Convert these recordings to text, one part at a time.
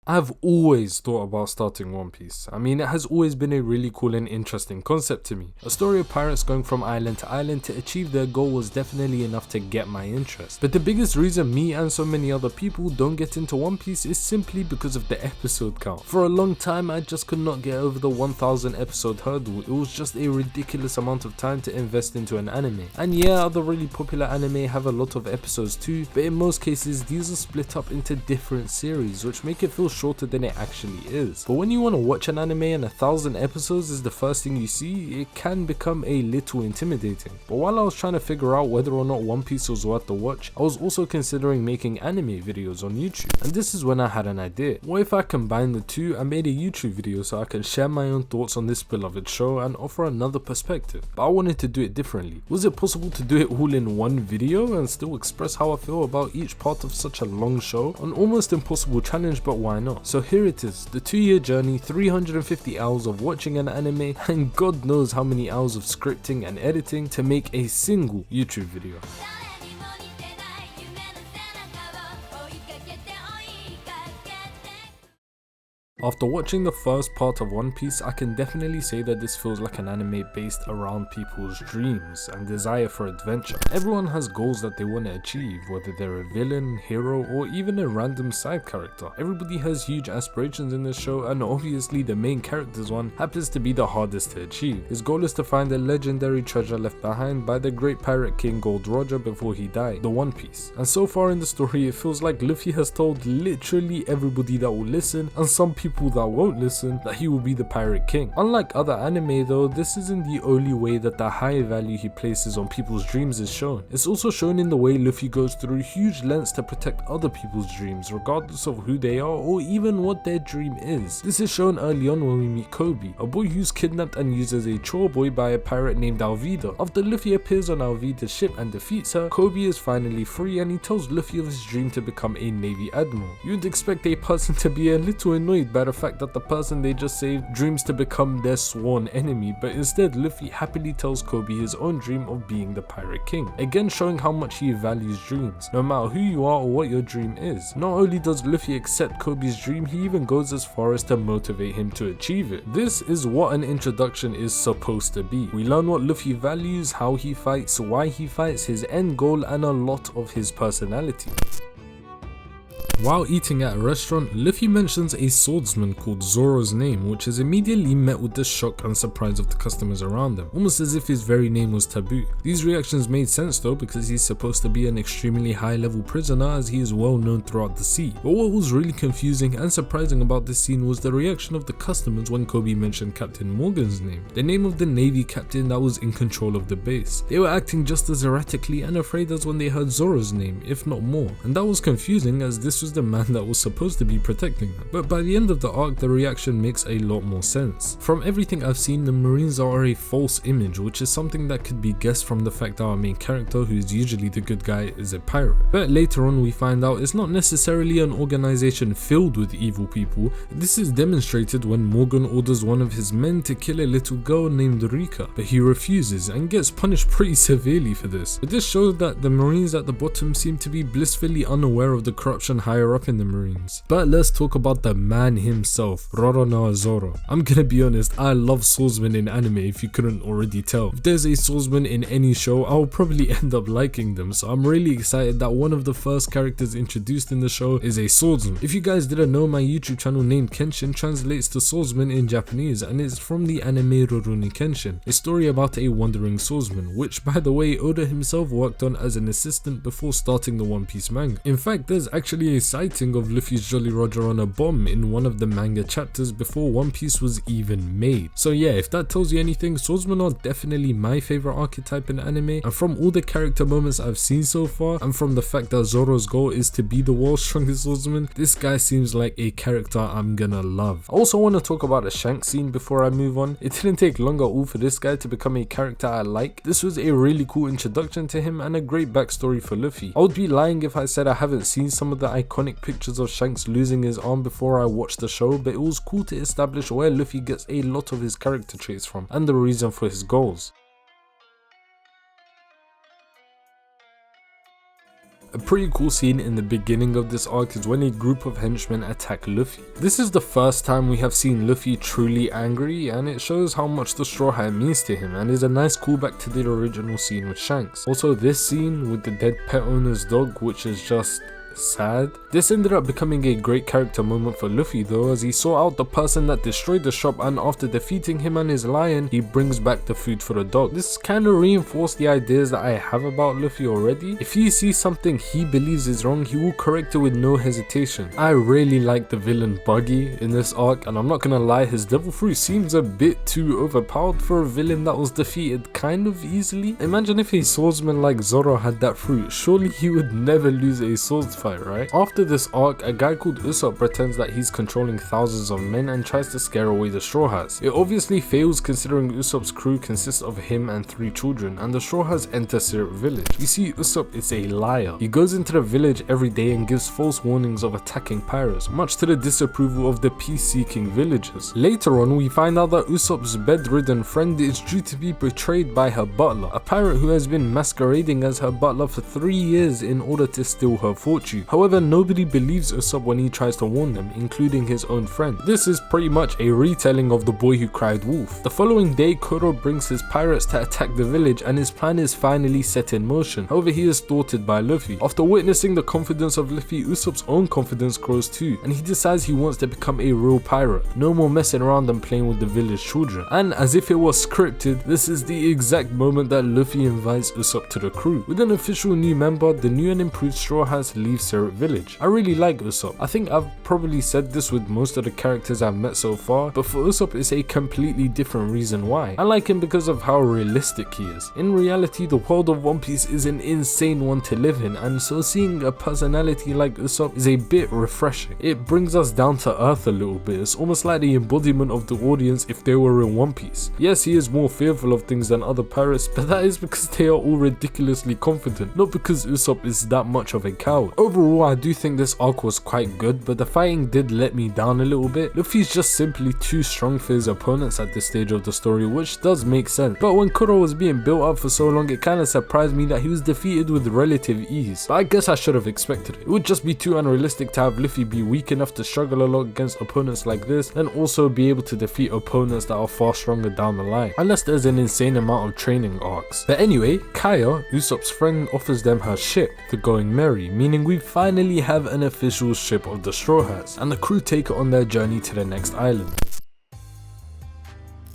I've always thought about starting One Piece. I mean, it has always been a really cool and interesting concept to me. A story of pirates going from island to island to achieve their goal was definitely enough to get my interest. But the biggest reason me and so many other people don't get into One Piece is simply because of the episode count. For a long time, I just could not get over the 1000 episode hurdle. It was just a ridiculous amount of time to invest into an anime. And yeah, other really popular anime have a lot of episodes too, but in most cases, these are split up into different series, which make it feel shorter than it actually is. But when you want to watch an anime and 1000 episodes is the first thing you see, it can become a little intimidating. But while I was trying to figure out whether or not One Piece was worth the watch, I was also considering making anime videos on YouTube. And this is when I had an idea. What if I combined the two and made a YouTube video so I can share my own thoughts on this beloved show and offer another perspective? But I wanted to do it differently. Was it possible to do it all in one video and still express how I feel about each part of such a long show? An almost impossible challenge, but why not? So here it is, the 2-year journey, 350 hours of watching an anime, and God knows how many hours of scripting and editing to make a single YouTube video. After watching the first part of One Piece, I can definitely say that this feels like an anime based around people's dreams and desire for adventure. Everyone has goals that they want to achieve, whether they're a villain, hero, or even a random side character. Everybody has huge aspirations in this show, and obviously the main character's one happens to be the hardest to achieve. His goal is to find a legendary treasure left behind by the great pirate king Gold Roger before he died, the One Piece. And so far in the story, it feels like Luffy has told literally everybody that will listen, and some people that won't listen, that he will be the pirate king. Unlike other anime though, this isn't the only way that the high value he places on people's dreams is shown. It's also shown in the way Luffy goes through huge lengths to protect other people's dreams, regardless of who they are or even what their dream is. This is shown early on when we meet Koby, a boy who's kidnapped and used as a chore boy by a pirate named Alvida. After Luffy appears on Alvida's ship and defeats her, Koby is finally free and he tells Luffy of his dream to become a Navy Admiral. You'd expect a person to be a little annoyed by the fact that the person they just saved dreams to become their sworn enemy, but instead Luffy happily tells Koby his own dream of being the pirate king, again showing how much he values dreams, no matter who you are or what your dream is. Not only does Luffy accept Koby's dream, he even goes as far as to motivate him to achieve it. This is what an introduction is supposed to be. We learn what Luffy values, how he fights, why he fights, his end goal, and a lot of his personality. While eating at a restaurant, Luffy mentions a swordsman called Zoro's name, which is immediately met with the shock and surprise of the customers around him, almost as if his very name was taboo. These reactions made sense though, because he's supposed to be an extremely high level prisoner as he is well known throughout the sea. But what was really confusing and surprising about this scene was the reaction of the customers when Koby mentioned Captain Morgan's name, the name of the Navy captain that was in control of the base. They were acting just as erratically and afraid as when they heard Zoro's name, if not more, and that was confusing as this was the man that was supposed to be protecting them. But by the end of the arc, the reaction makes a lot more sense. From everything I've seen, the Marines are a false image, which is something that could be guessed from the fact that our main character, who is usually the good guy, is a pirate. But later on we find out it's not necessarily an organization filled with evil people. This is demonstrated when Morgan orders one of his men to kill a little girl named Rika, but he refuses and gets punished pretty severely for this. But this shows that the Marines at the bottom seem to be blissfully unaware of the corruption higher up in the Marines. But let's talk about the man himself, Roronoa Zoro. I'm gonna be honest, I love swordsmen in anime if you couldn't already tell. If there's a swordsman in any show, I'll probably end up liking them, so I'm really excited that one of the first characters introduced in the show is a swordsman. If you guys didn't know, my YouTube channel named Kenshin translates to swordsman in Japanese, and it's from the anime Rurouni Kenshin, a story about a wandering swordsman, which by the way Oda himself worked on as an assistant before starting the One Piece manga. In fact, there's actually a sighting of Luffy's Jolly Roger on a bomb in one of the manga chapters before One Piece was even made. So yeah, if that tells you anything, swordsmen are definitely my favorite archetype in anime, and from all the character moments I've seen so far, and from the fact that Zoro's goal is to be the world's strongest swordsman, this guy seems like a character I'm gonna love. I also want to talk about a Shanks scene before I move on. It didn't take long at all for this guy to become a character I like. This was a really cool introduction to him and a great backstory for Luffy. I would be lying if I said I haven't seen some of the iconic pictures of Shanks losing his arm before I watched the show, but it was cool to establish where Luffy gets a lot of his character traits from and the reason for his goals. A pretty cool scene in the beginning of this arc is when a group of henchmen attack Luffy. This is the first time we have seen Luffy truly angry, and it shows how much the Straw Hat means to him and is a nice callback to the original scene with Shanks. Also, this scene with the dead pet owner's dog, which is just sad. This ended up becoming a great character moment for Luffy though, as he saw out the person that destroyed the shop, and after defeating him and his lion, he brings back the food for the dog. This kind of reinforced the ideas that I have about Luffy already. If he sees something he believes is wrong, he will correct it with no hesitation. I really like the villain Buggy in this arc, and I'm not gonna lie, his devil fruit seems a bit too overpowered for a villain that was defeated kind of easily. Imagine if a swordsman like Zoro had that fruit, surely he would never lose a swords fight, right? After this arc, a guy called Usopp pretends that he's controlling thousands of men and tries to scare away the Straw Hats. It obviously fails considering Usopp's crew consists of him and 3 children, and the Straw Hats enter Syrup Village. You see, Usopp is a liar. He goes into the village every day and gives false warnings of attacking pirates, much to the disapproval of the peace-seeking villagers. Later on, we find out that Usopp's bedridden friend is due to be betrayed by her butler, a pirate who has been masquerading as her butler for 3 years in order to steal her fortune. However, nobody believes Usopp when he tries to warn them, including his own friend. This is pretty much a retelling of The Boy Who Cried Wolf. The following day, Kuro brings his pirates to attack the village, and his plan is finally set in motion. However, he is thwarted by Luffy. After witnessing the confidence of Luffy, Usopp's own confidence grows too, and he decides he wants to become a real pirate. No more messing around and playing with the village children. And as if it was scripted, this is the exact moment that Luffy invites Usopp to the crew. With an official new member, the new and improved Straw Hats leave Syrup Village. I really like Usopp. I think I've probably said this with most of the characters I've met so far, but for Usopp it's a completely different reason why. I like him because of how realistic he is. In reality, the world of One Piece is an insane one to live in, and so seeing a personality like Usopp is a bit refreshing. It brings us down to earth a little bit. It's almost like the embodiment of the audience if they were in One Piece. Yes, he is more fearful of things than other pirates, but that is because they are all ridiculously confident, not because Usopp is that much of a coward. Overall, I do think this arc was quite good, but the fighting did let me down a little bit. Luffy's just simply too strong for his opponents at this stage of the story, which does make sense. But when Kuro was being built up for so long, it kinda surprised me that he was defeated with relative ease. But I guess I should have expected it. It would just be too unrealistic to have Luffy be weak enough to struggle a lot against opponents like this, and also be able to defeat opponents that are far stronger down the line, unless there's an insane amount of training arcs. But anyway, Kaya, Usopp's friend, offers them her ship, the Going Merry, meaning we finally have an official ship of the Straw Hats, and the crew take it on their journey to the next island.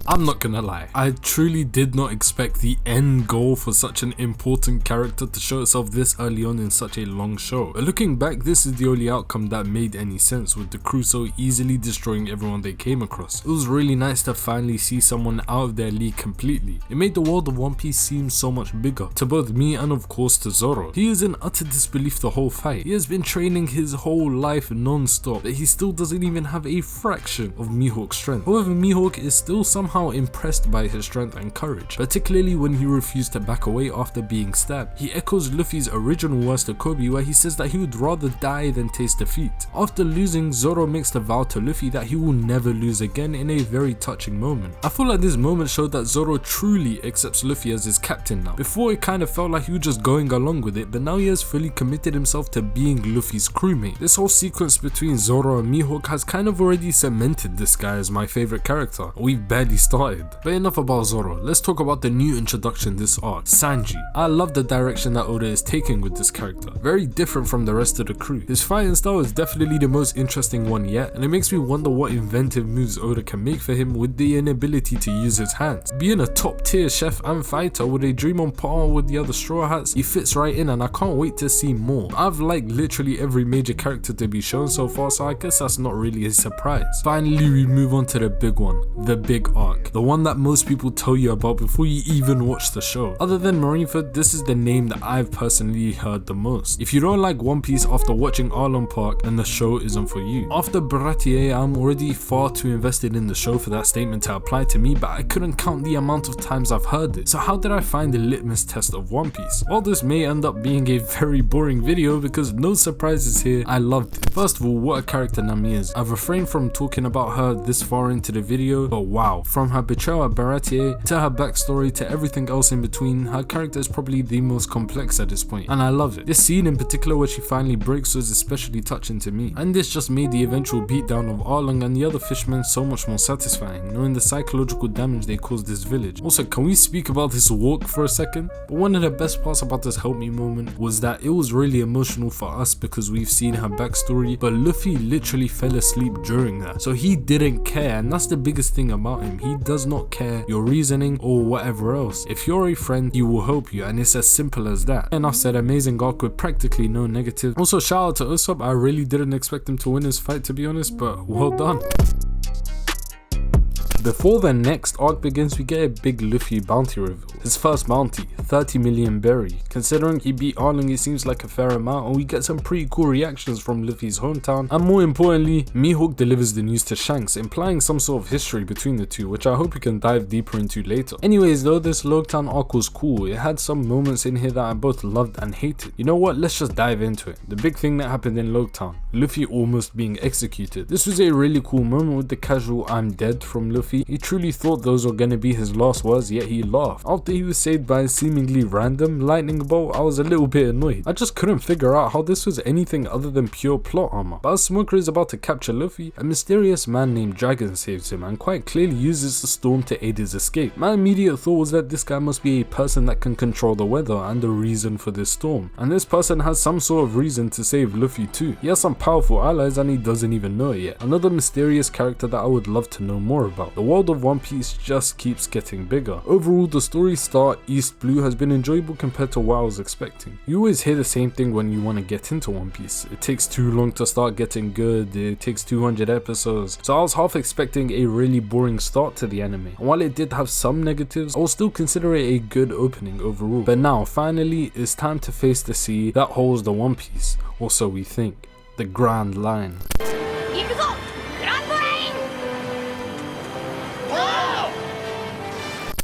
I'm not gonna lie, I truly did not expect the end goal for such an important character to show itself this early on in such a long show. But looking back, this is the only outcome that made any sense, with the crew so easily destroying everyone they came across. It was really nice to finally see someone out of their league completely. It made the world of One Piece seem so much bigger, to both me and of course to Zoro. He is in utter disbelief the whole fight. He has been training his whole life non-stop, but he still doesn't even have a fraction of Mihawk's strength. However, Mihawk is still somehow impressed by his strength and courage, particularly when he refused to back away after being stabbed. He echoes Luffy's original words to Kobe, where he says that he would rather die than taste defeat. After losing, Zoro makes the vow to Luffy that he will never lose again in a very touching moment. I feel like this moment showed that Zoro truly accepts Luffy as his captain now. Before, it kind of felt like he was just going along with it, but now he has fully committed himself to being Luffy's crewmate. This whole sequence between Zoro and Mihawk has kind of already cemented this guy as my favorite character. We've barely started. But enough about Zoro, let's talk about the new introduction this arc, Sanji. I love the direction that Oda is taking with this character, very different from the rest of the crew. His fighting style is definitely the most interesting one yet, and it makes me wonder what inventive moves Oda can make for him with the inability to use his hands. Being a top tier chef and fighter with a dream on par with the other Straw Hats, he fits right in, and I can't wait to see more. I've liked literally every major character to be shown so far, so I guess that's not really a surprise. Finally, we move on to the big one, the big arc, the one that most people tell you about before you even watch the show. Other than Marineford, this is the name that I've personally heard the most. If you don't like One Piece after watching Arlong Park, then the show isn't for you. After Baratie, I'm already far too invested in the show for that statement to apply to me, but I couldn't count the amount of times I've heard it. So how did I find the litmus test of One Piece? Well, this may end up being a very boring video because no surprises here, I loved it. First of all, what a character Nami is. I've refrained from talking about her this far into the video, but wow, from From her betrayal at Baratie, to her backstory, to everything else in between, her character is probably the most complex at this point, and I love it. This scene in particular where she finally breaks was especially touching to me, and this just made the eventual beatdown of Arlong and the other fishmen so much more satisfying, knowing the psychological damage they caused this village. Also, can we speak about this walk for a second? But one of the best parts about this help me moment was that it was really emotional for us because we've seen her backstory, but Luffy literally fell asleep during that, so he didn't care, and that's the biggest thing about him. He does not care your reasoning or whatever else. If you're a friend, he will help you, and it's as simple as that. Enough said, amazing arc with practically no negative. Also, shout out to Usopp. I really didn't expect him to win his fight, to be honest, but well done. Before the next arc begins, we get a big Luffy bounty reveal. His first bounty, 30 million berry. Considering he beat Arlong, it seems like a fair amount, and we get some pretty cool reactions from Luffy's hometown, and more importantly, Mihawk delivers the news to Shanks, implying some sort of history between the two, which I hope we can dive deeper into later. Anyways though, this Loguetown arc was cool. It had some moments in here that I both loved and hated. You know what, let's just dive into it. The big thing that happened in Loguetown, Luffy almost being executed. This was a really cool moment with the casual "I'm dead" from Luffy. He truly thought those were gonna be his last words, yet he laughed. After he was saved by a seemingly random lightning bolt, I was a little bit annoyed. I just couldn't figure out how this was anything other than pure plot armor. But as Smoker is about to capture Luffy, a mysterious man named Dragon saves him and quite clearly uses the storm to aid his escape. My immediate thought was that this guy must be a person that can control the weather and the reason for this storm, and this person has some sort of reason to save Luffy too. He has some powerful allies and he doesn't even know it yet. Another mysterious character that I would love to know more about. The world of One Piece just keeps getting bigger. Overall, the story Star East Blue has been enjoyable compared to what I was expecting. You always hear the same thing when you want to get into One Piece. It takes too long to start getting good, it takes 200 episodes, so I was half expecting a really boring start to the anime. And while it did have some negatives, I will still consider it a good opening overall. But now, finally, it's time to face the sea that holds the One Piece, or so we think, the Grand Line.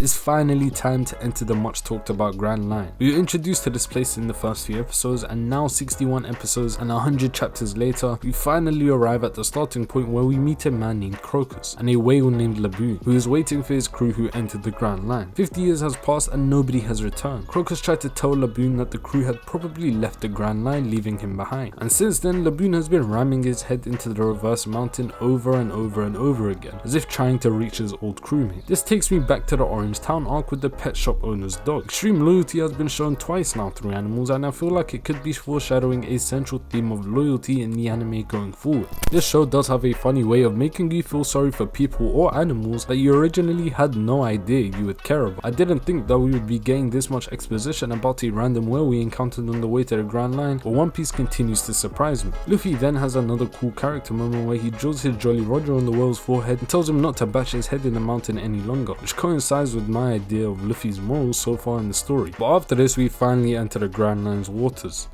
It's finally time to enter the much talked about Grand Line. We were introduced to this place in the first few episodes, and now 61 episodes and 100 chapters later, we finally arrive at the starting point where we meet a man named Crocus and a whale named Laboon, who is waiting for his crew who entered the Grand Line. 50 years has passed and nobody has returned. Crocus tried to tell Laboon that the crew had probably left the Grand Line, leaving him behind, and since then Laboon has been ramming his head into the reverse mountain over and over and over again, as if trying to reach his old crewmate. This takes me back to the Orange Town arc with the pet shop owner's dog. Extreme loyalty has been shown twice now through animals, and I feel like it could be foreshadowing a central theme of loyalty in the anime going forward. This show does have a funny way of making you feel sorry for people or animals that you originally had no idea you would care about. I didn't think that we would be getting this much exposition about a random whale we encountered on the way to the Grand Line, but One Piece continues to surprise me. Luffy then has another cool character moment where he drills his Jolly Roger on the whale's forehead and tells him not to bash his head in the mountain any longer, which coincides with my idea of Luffy's morals so far in the story. But after this, we finally enter the Grand Line's waters.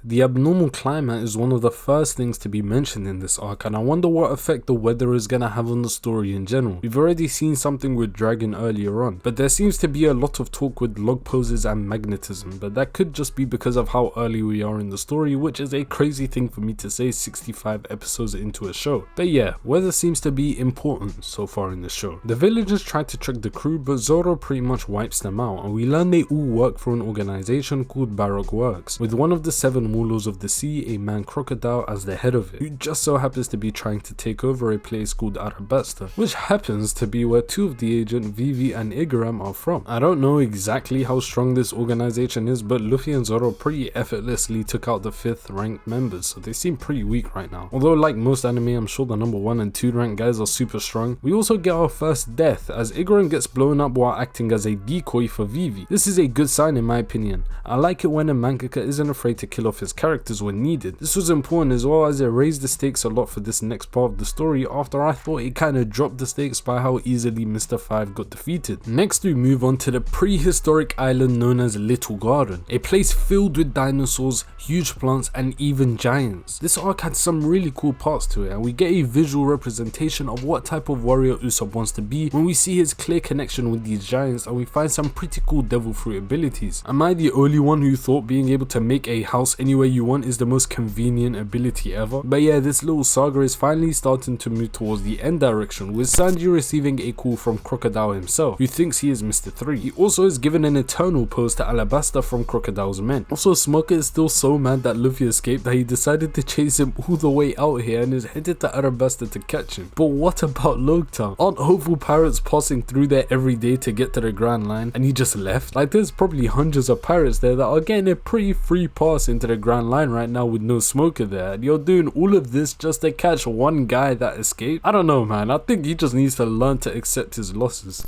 The abnormal climate is one of the first things to be mentioned in this arc, and I wonder what effect the weather is gonna have on the story in general. We've already seen something with Dragon earlier on, but there seems to be a lot of talk with log poses and magnetism, but that could just be because of how early we are in the story, which is a crazy thing for me to say 65 episodes into a show. But yeah, weather seems to be important so far in the show. The villagers try to trick the crew, but Zoro pretty much wipes them out, and we learn they all work for an organization called Baroque Works, with one of the 7 Warlords of the Sea, a man crocodile, as the head of it, who just so happens to be trying to take over a place called Arabasta, which happens to be where 2 of the agent, Vivi and Igaram, are from. I don't know exactly how strong this organization is, but Luffy and Zoro pretty effortlessly took out the 5th ranked members, so they seem pretty weak right now. Although like most anime, I'm sure the number 1 and 2 ranked guys are super strong. We also get our first death, as Igaram gets blown up while acting as a decoy for Vivi. This is a good sign in my opinion. I like it when a mangaka isn't afraid to kill off his characters when needed. This was important as well, as it raised the stakes a lot for this next part of the story, after I thought it kind of dropped the stakes by how easily Mr. 5 got defeated. Next we move on to the prehistoric island known as Little Garden, a place filled with dinosaurs, huge plants and even giants. This arc had some really cool parts to it, and we get a visual representation of what type of warrior Usopp wants to be when we see his clear connection with these giants, and we find some pretty cool devil fruit abilities. Am I the only one who thought being able to make a house anywhere anywhere you want is the most convenient ability ever. But yeah, this little saga is finally starting to move towards the end direction, with Sanji receiving a call from Crocodile himself, who thinks he is Mr. 3. He also is given an eternal pose to Arabasta from Crocodile's men. Also, Smoker is still so mad that Luffy escaped that he decided to chase him all the way out here and is headed to Arabasta to catch him. But what about Loguetown? Aren't hopeful pirates passing through there every day to get to the Grand Line and he just left? Like, there's probably hundreds of pirates there that are getting a pretty free pass into the Grand Line right now with no Smoker there, and you're doing all of this just to catch one guy that escaped? I don't know, man. I think he just needs to learn to accept his losses.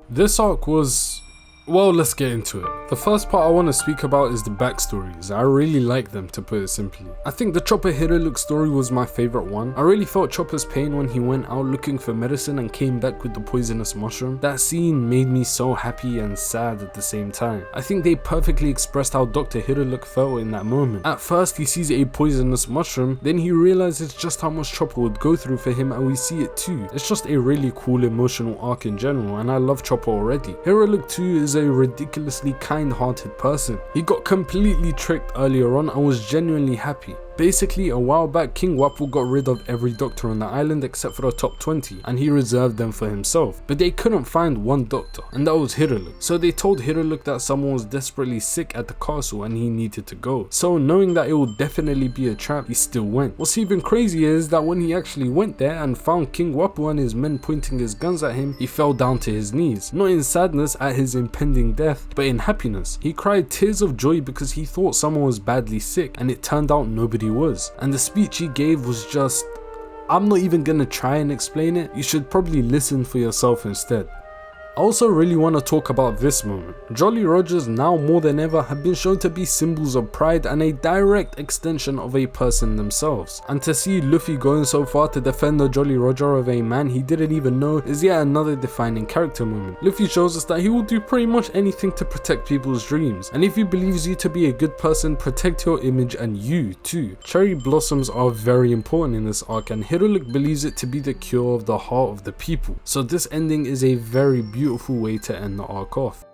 This arc was... well, let's get into it. The first part I want to speak about is the backstories. I really like them, to put it simply. I think the Chopper Hirolook story was my favorite one. I really felt Chopper's pain when he went out looking for medicine and came back with the poisonous mushroom. That scene made me so happy and sad at the same time. I think they perfectly expressed how Dr. Hirolook felt in that moment. At first he sees a poisonous mushroom, then he realizes just how much Chopper would go through for him, and we see it too. It's just a really cool emotional arc in general, and I love Chopper already. Hirolook too is a ridiculously kind-hearted person. He got completely tricked earlier on and was genuinely happy. Basically, a while back, King Wapol got rid of every doctor on the island except for the top 20, and he reserved them for himself. But they couldn't find one doctor, and that was Hirolook. So they told Hirolook that someone was desperately sick at the castle and he needed to go. So knowing that it would definitely be a trap, he still went. What's even crazier is that when he actually went there and found King Wapol and his men pointing his guns at him, he fell down to his knees. Not in sadness at his impending death, but in happiness. He cried tears of joy because he thought someone was badly sick, and it turned out nobody was. And the speech he gave was just... I'm not even gonna try and explain it. You should probably listen for yourself instead. I also really want to talk about this moment. Jolly Rogers now more than ever have been shown to be symbols of pride and a direct extension of a person themselves. And to see Luffy going so far to defend the Jolly Roger of a man he didn't even know is yet another defining character moment. Luffy shows us that he will do pretty much anything to protect people's dreams, and if he believes you to be a good person, protect your image and you too. Cherry blossoms are very important in this arc, and Hirolook believes it to be the cure of the heart of the people. So this ending is a very beautiful way to end the arc off.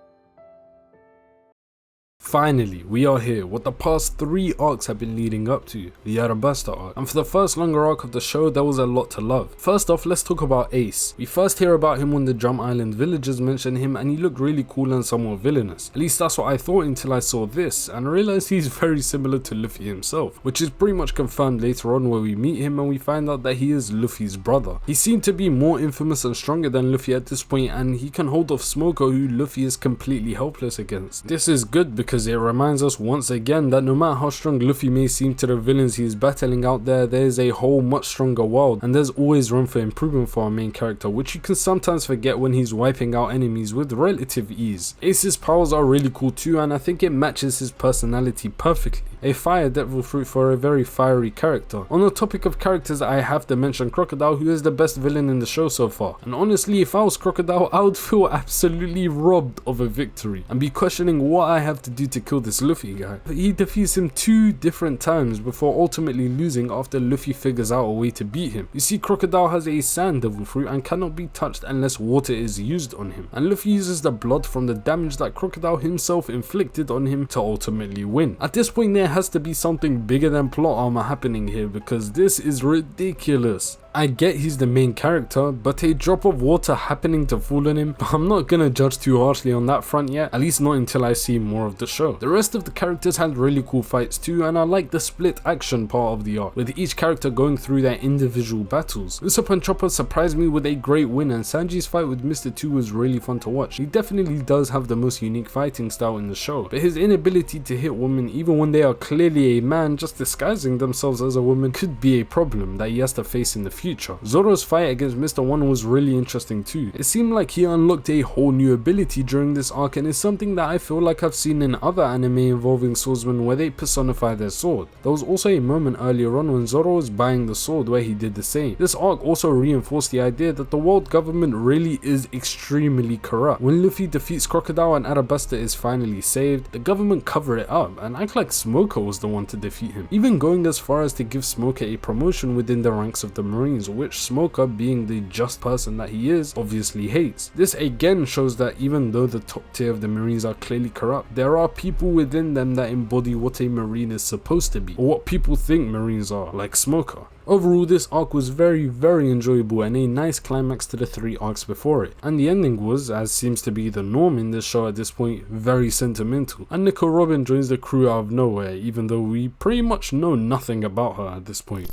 Finally, we are here, what the past 3 arcs have been leading up to, the Arabasta arc. And for the first longer arc of the show, there was a lot to love. First off, let's talk about Ace. We first hear about him when the Drum Island villagers mention him, and he looked really cool and somewhat villainous. At least that's what I thought until I saw this, and realized he's very similar to Luffy himself, which is pretty much confirmed later on where we meet him and we find out that he is Luffy's brother. He seemed to be more infamous and stronger than Luffy at this point, and he can hold off Smoker, who Luffy is completely helpless against. This is good because it reminds us once again that no matter how strong Luffy may seem to the villains he is battling out there, there is a whole much stronger world, and there's always room for improvement for our main character, which you can sometimes forget when he's wiping out enemies with relative ease. Ace's powers are really cool too, and I think it matches his personality perfectly. A fire devil fruit for a very fiery character. On the topic of characters, I have to mention Crocodile, who is the best villain in the show so far. And honestly, if I was Crocodile, I would feel absolutely robbed of a victory and be questioning what I have to do to kill this Luffy guy. But he defeats him 2 different times before ultimately losing after Luffy figures out a way to beat him. You see, Crocodile has a sand devil fruit and cannot be touched unless water is used on him. And Luffy uses the blood from the damage that Crocodile himself inflicted on him to ultimately win. At this point, there has to be something bigger than plot armor happening here, because this is ridiculous. I get he's the main character, but a drop of water happening to fall on him, I'm not gonna judge too harshly on that front yet, at least not until I see more of the show. The rest of the characters had really cool fights too, and I like the split action part of the arc, with each character going through their individual battles. Usopp and Chopper surprised me with a great win, and Sanji's fight with Mr. 2 was really fun to watch. He definitely does have the most unique fighting style in the show, but his inability to hit women even when they are clearly a man just disguising themselves as a woman could be a problem that he has to face in the future. Zoro's fight against Mr. 1 was really interesting too. It seemed like he unlocked a whole new ability during this arc, and is something that I feel like I've seen in other anime involving swordsmen where they personify their sword. There was also a moment earlier on when Zoro was buying the sword where he did the same. This arc also reinforced the idea that the world government really is extremely corrupt. When Luffy defeats Crocodile and Arabasta is finally saved, the government cover it up and act like Smoker was the one to defeat him, even going as far as to give Smoker a promotion within the ranks of the Marines Marines, which Smoker, being the just person that he is, obviously hates. This again shows that even though the top tier of the Marines are clearly corrupt, there are people within them that embody what a Marine is supposed to be, or what people think Marines are, like Smoker. Overall, this arc was very enjoyable and a nice climax to the 3 arcs before it, and the ending was, as seems to be the norm in this show at this point, very sentimental, and Nico Robin joins the crew out of nowhere even though we pretty much know nothing about her at this point.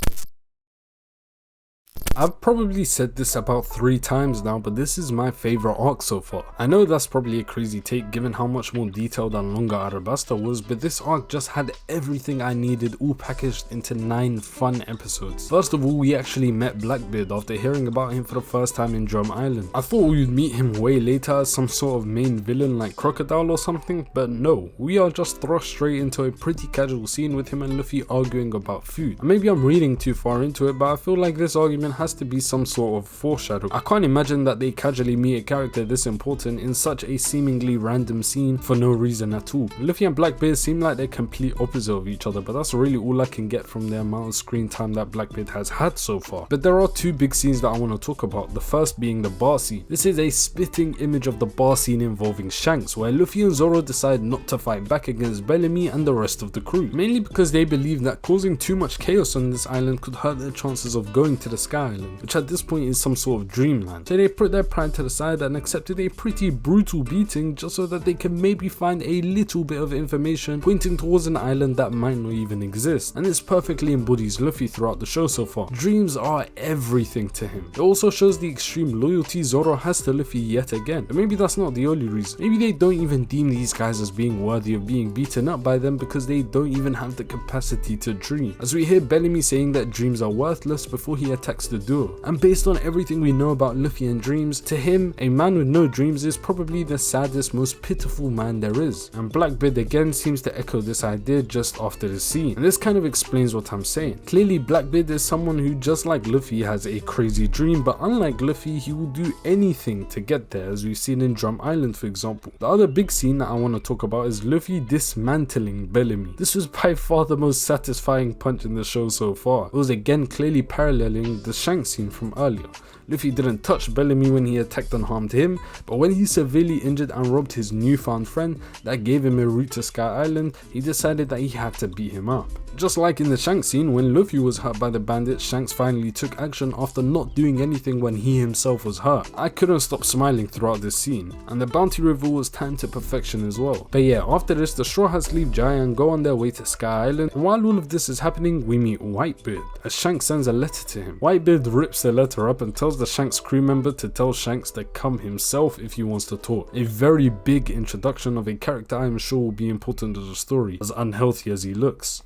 I've probably said this about 3 times now, but this is my favourite arc so far. I know that's probably a crazy take given how much more detailed and longer Arabasta was, but this arc just had everything I needed all packaged into 9 fun episodes. First of all, we actually met Blackbeard after hearing about him for the first time in Drum Island. I thought we would meet him way later as some sort of main villain like Crocodile or something, but no, we are just thrust straight into a pretty casual scene with him and Luffy arguing about food. And maybe I'm reading too far into it, but I feel like this argument has to be some sort of foreshadow. I can't imagine that they casually meet a character this important in such a seemingly random scene for no reason at all. Luffy and Blackbeard seem like they're complete opposite of each other, but that's really all I can get from the amount of screen time that Blackbeard has had so far. But there are 2 big scenes that I want to talk about, the first being the bar scene. This is a spitting image of the bar scene involving Shanks, where Luffy and Zoro decide not to fight back against Bellamy and the rest of the crew, mainly because they believe that causing too much chaos on this island could hurt their chances of going to the Sky Island, which at this point is some sort of dreamland. So they put their pride to the side and accepted a pretty brutal beating just so that they can maybe find a little bit of information pointing towards an island that might not even exist. And this perfectly embodies Luffy throughout the show so far. Dreams are everything to him. It also shows the extreme loyalty Zoro has to Luffy yet again. But maybe that's not the only reason. Maybe they don't even deem these guys as being worthy of being beaten up by them because they don't even have the capacity to dream. As we hear Bellamy saying that dreams are worthless before he attacks the duo. And based on everything we know about Luffy and dreams, to him, a man with no dreams is probably the saddest, most pitiful man there is. And Blackbeard again seems to echo this idea just after the scene. And this kind of explains what I'm saying. Clearly, Blackbeard is someone who, just like Luffy, has a crazy dream, but unlike Luffy, he will do anything to get there, as we've seen in Drum Island for example. The other big scene that I want to talk about is Luffy dismantling Bellamy. This was by far the most satisfying punch in the show so far. It was again clearly paralleling the Shanks scene from earlier. Luffy didn't touch Bellamy when he attacked and harmed him, but when he severely injured and robbed his newfound friend that gave him a route to Sky Island, he decided that he had to beat him up. Just like in the Shanks scene, when Luffy was hurt by the bandits, Shanks finally took action after not doing anything when he himself was hurt. I couldn't stop smiling throughout this scene, and the bounty reveal was timed to perfection as well. But yeah, after this, the Straw Hats leave Jaya and go on their way to Sky Island, and while all of this is happening, we meet Whitebeard, as Shanks sends a letter to him. Whitebeard rips the letter up and tells the Shanks crew member to tell Shanks to come himself if he wants to talk. A very big introduction of a character I am sure will be important to the story, as unhealthy as he looks.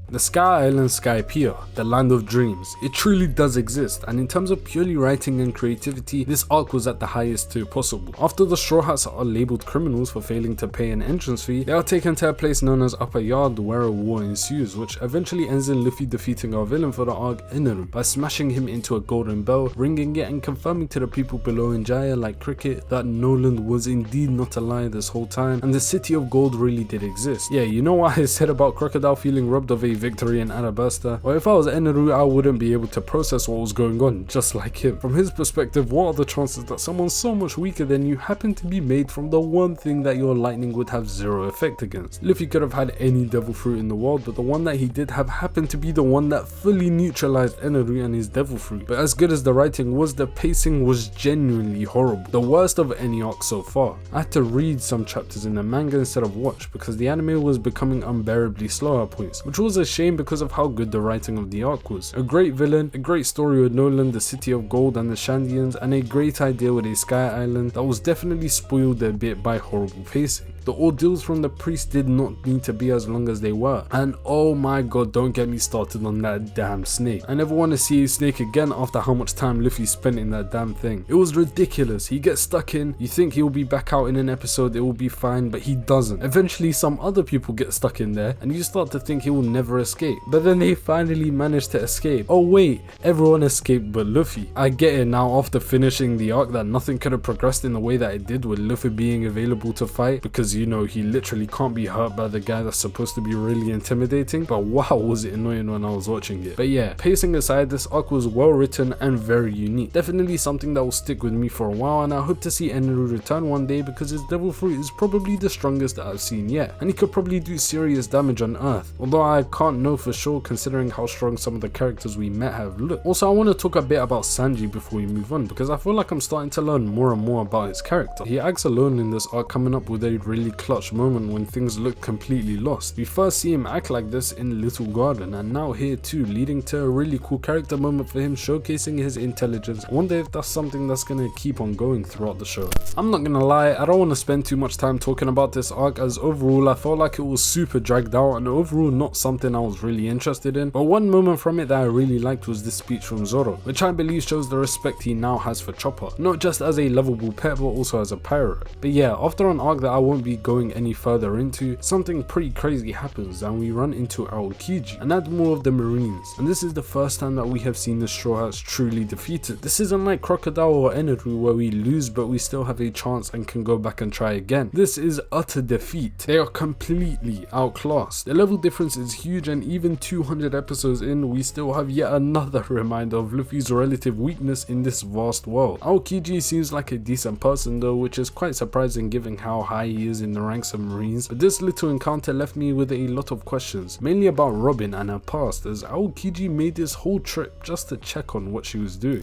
The Sky Island Skypiea, the land of dreams. It truly does exist, and in terms of purely writing and creativity, this arc was at the highest tier possible. After the Straw Hats are labelled criminals for failing to pay an entrance fee, they are taken to a place known as Upper Yard where a war ensues, which eventually ends in Luffy defeating our villain for the arc, Enies, by smashing him into a golden bell, ringing it and confirming to the people below in Jaya like Cricket that Noland was indeed not a lie this whole time, and the City of Gold really did exist. Yeah, you know what I said about Crocodile feeling robbed of a victory in Arabasta? Well, if I was Enies, I wouldn't be able to process what was going on, just like him. From his perspective, what are the chances that someone so much weaker than you happened to be made from the one thing that your lightning would have zero effect against? Luffy could have had any devil fruit in the world, but the one that he did have happened to be the one that fully neutralized Enies and his devil fruit. But as good as the writing was, the pacing was genuinely horrible. The worst of any arc so far. I had to read some chapters in the manga instead of watch because the anime was becoming unbearably slow at points, which was a shame because of how good the writing of the arc was. A great villain, a great story with Noland, the City of Gold and the Shandians, and a great idea with a Sky Island that was definitely spoiled a bit by horrible pacing. The ordeals from the priest did not need to be as long as they were, and oh my god, don't get me started on that damn snake. I never want to see a snake again after how much time Luffy spent in that damn thing. It was ridiculous. He gets stuck in, you think he'll be back out in an episode, it will be fine, but he doesn't. Eventually some other people get stuck in there and you start to think he will never escape, but then they finally manage to escape. Oh wait, everyone escaped but Luffy. I get it now after finishing the arc that nothing could have progressed in the way that it did with Luffy being available to fight, because you know, he literally can't be hurt by the guy that's supposed to be really intimidating, but wow was it annoying when I was watching it. But yeah, pacing aside, this arc was well written and very unique. Definitely something that will stick with me for a while, and I hope to see Enies return one day because his devil fruit is probably the strongest that I've seen yet, and he could probably do serious damage on Earth, although I can't know for sure considering how strong some of the characters we met have looked. Also, I want to talk a bit about Sanji before we move on, because I feel like I'm starting to learn more and more about his character. He acts alone in this arc, coming up with a really clutch moment when things look completely lost. We first see him act like this in Little Garden, and now here too, leading to a really cool character moment for him, showcasing his intelligence. I wonder if that's something that's gonna keep on going throughout the show. I'm not gonna lie, I don't want to spend too much time talking about this arc, as overall I felt like it was super dragged out and overall not something I was really interested in, but one moment from it that I really liked was this speech from Zoro, which I believe shows the respect he now has for Chopper, not just as a lovable pet but also as a pirate. But yeah, after an arc that I won't be going any further into, something pretty crazy happens and we run into Aokiji, an admiral of the Marines, and this is the first time that we have seen the Straw Hats truly defeated. This isn't like Crocodile or Eneru where we lose but we still have a chance and can go back and try again. This is utter defeat. They are completely outclassed. The level difference is huge, and even 200 episodes in, we still have yet another reminder of Luffy's relative weakness in this vast world. Aokiji seems like a decent person though, which is quite surprising given how high he is in the ranks of Marines, but this little encounter left me with a lot of questions, mainly about Robin and her past, as Aokiji made this whole trip just to check on what she was doing.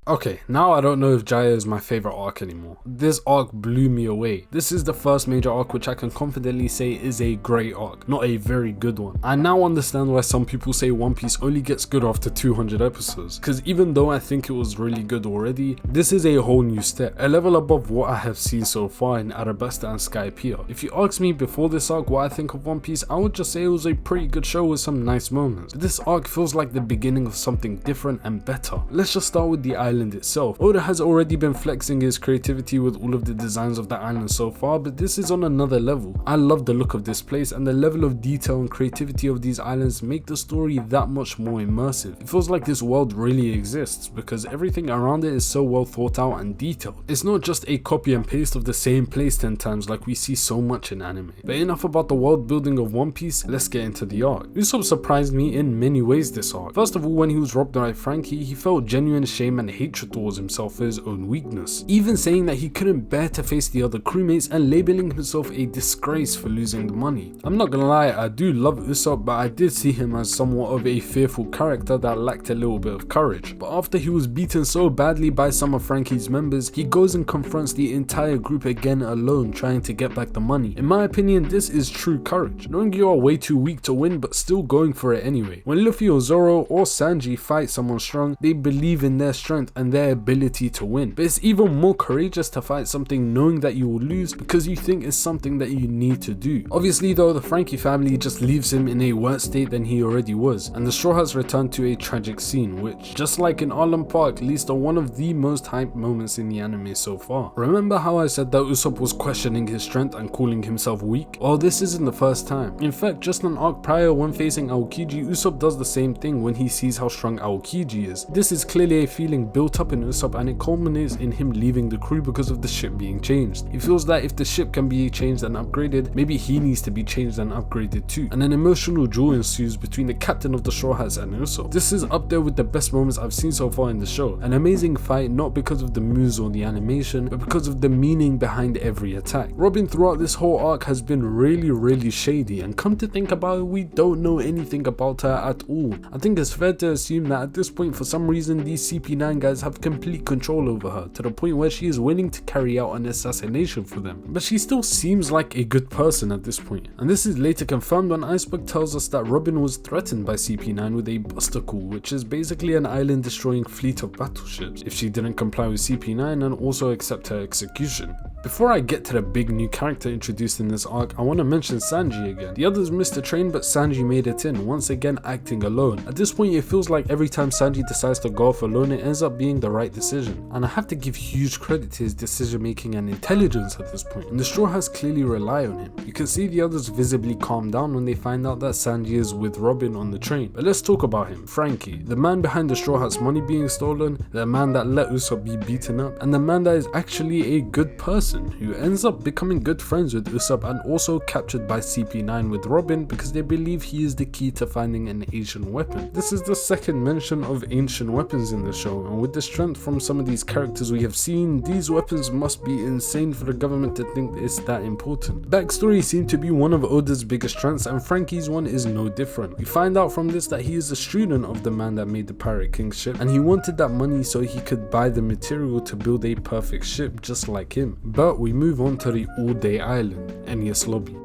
Okay, now I don't know if Jaya is my favorite arc anymore. This arc blew me away. This is the first major arc which I can confidently say is a great arc, not a very good one. I now understand why some people say One Piece only gets good after 200 episodes, because even though I think it was really good already, this is a whole new step, a level above what I have seen so far in Arabasta and Skypiea. If you ask me before this arc what I think of One Piece, I would just say it was a pretty good show with some nice moments. But this arc feels like the beginning of something different and better. Let's just start with the island itself. Oda has already been flexing his creativity with all of the designs of the island so far, but this is on another level. I love the look of this place, and the level of detail and creativity of these islands make the story that much more immersive. It feels like this world really exists because everything around it is so well thought out and detailed. It's not just a copy and paste of the same place 10 times like we see so much in anime. But enough about the world building of One Piece, let's get into the arc. Usopp surprised me in many ways this arc. First of all, when he was robbed by Frankie, he felt genuine shame and hatred towards himself for his own weakness, even saying that he couldn't bear to face the other crewmates and labeling himself a disgrace for losing the money. I'm not gonna lie, I do love Usopp, but I did see him as somewhat of a fearful character that lacked a little bit of courage. But after he was beaten so badly by some of Frankie's members, he goes and confronts the entire group again alone, trying to get back the money. In my opinion, this is true courage, knowing you are way too weak to win but still going for it anyway. When Luffy or Zoro or Sanji fight someone strong, they believe in their strength and their ability to win, but it's even more courageous to fight something knowing that you will lose because you think it's something that you need to do. Obviously though, the Frankie family just leaves him in a worse state than he already was, and the Straw Hats return to a tragic scene which, just like in Arlong Park, leads to one of the most hyped moments in the anime so far. Remember how I said that Usopp was questioning his strength and calling himself weak? Well, this isn't the first time. In fact, just an arc prior when facing Aokiji, Usopp does the same thing when he sees how strong Aokiji is. This is clearly a feeling built up in Usopp, and it culminates in him leaving the crew because of the ship being changed. He feels that if the ship can be changed and upgraded, maybe he needs to be changed and upgraded too, and an emotional duel ensues between the captain of the Straw Hats and Usopp. This is up there with the best moments I've seen so far in the show. An amazing fight, not because of the moves or the animation, but because of the meaning behind every attack. Robin throughout this whole arc has been really shady, and come to think about it, we don't know anything about her at all. I think it's fair to assume that at this point, for some reason, these CP9 guys have complete control over her, to the point where she is willing to carry out an assassination for them. But she still seems like a good person at this point, and this is later confirmed when Iceberg tells us that Robin was threatened by CP9 with a busticle, which is basically an island destroying fleet of battleships, if she didn't comply with CP9 and also accept her execution. Before I get to the big new character introduced in this arc, I want to mention Sanji again. The others missed the train, but Sanji made it in, once again acting alone. At this point, it feels like every time Sanji decides to go off alone, it ends up being the right decision, and I have to give huge credit to his decision making and intelligence at this point, and the Straw Hats clearly rely on him. You can see the others visibly calm down when they find out that Sanji is with Robin on the train. But let's talk about him. Frankie, the man behind the Straw Hats' money being stolen, the man that let Usopp be beaten up, and the man that is actually a good person who ends up becoming good friends with Usopp and also captured by CP9 with Robin because they believe he is the key to finding an ancient weapon. This is the second mention of ancient weapons in the show, and with the strength from some of these characters we have seen, these weapons must be insane for the government to think it's that important. Backstory seemed to be one of Oda's biggest strengths, and Frankie's one is no different. We find out from this that he is a student of the man that made the Pirate King ship, and he wanted that money so he could buy the material to build a perfect ship just like him. But we move on to the all-day island, Enies Lobby.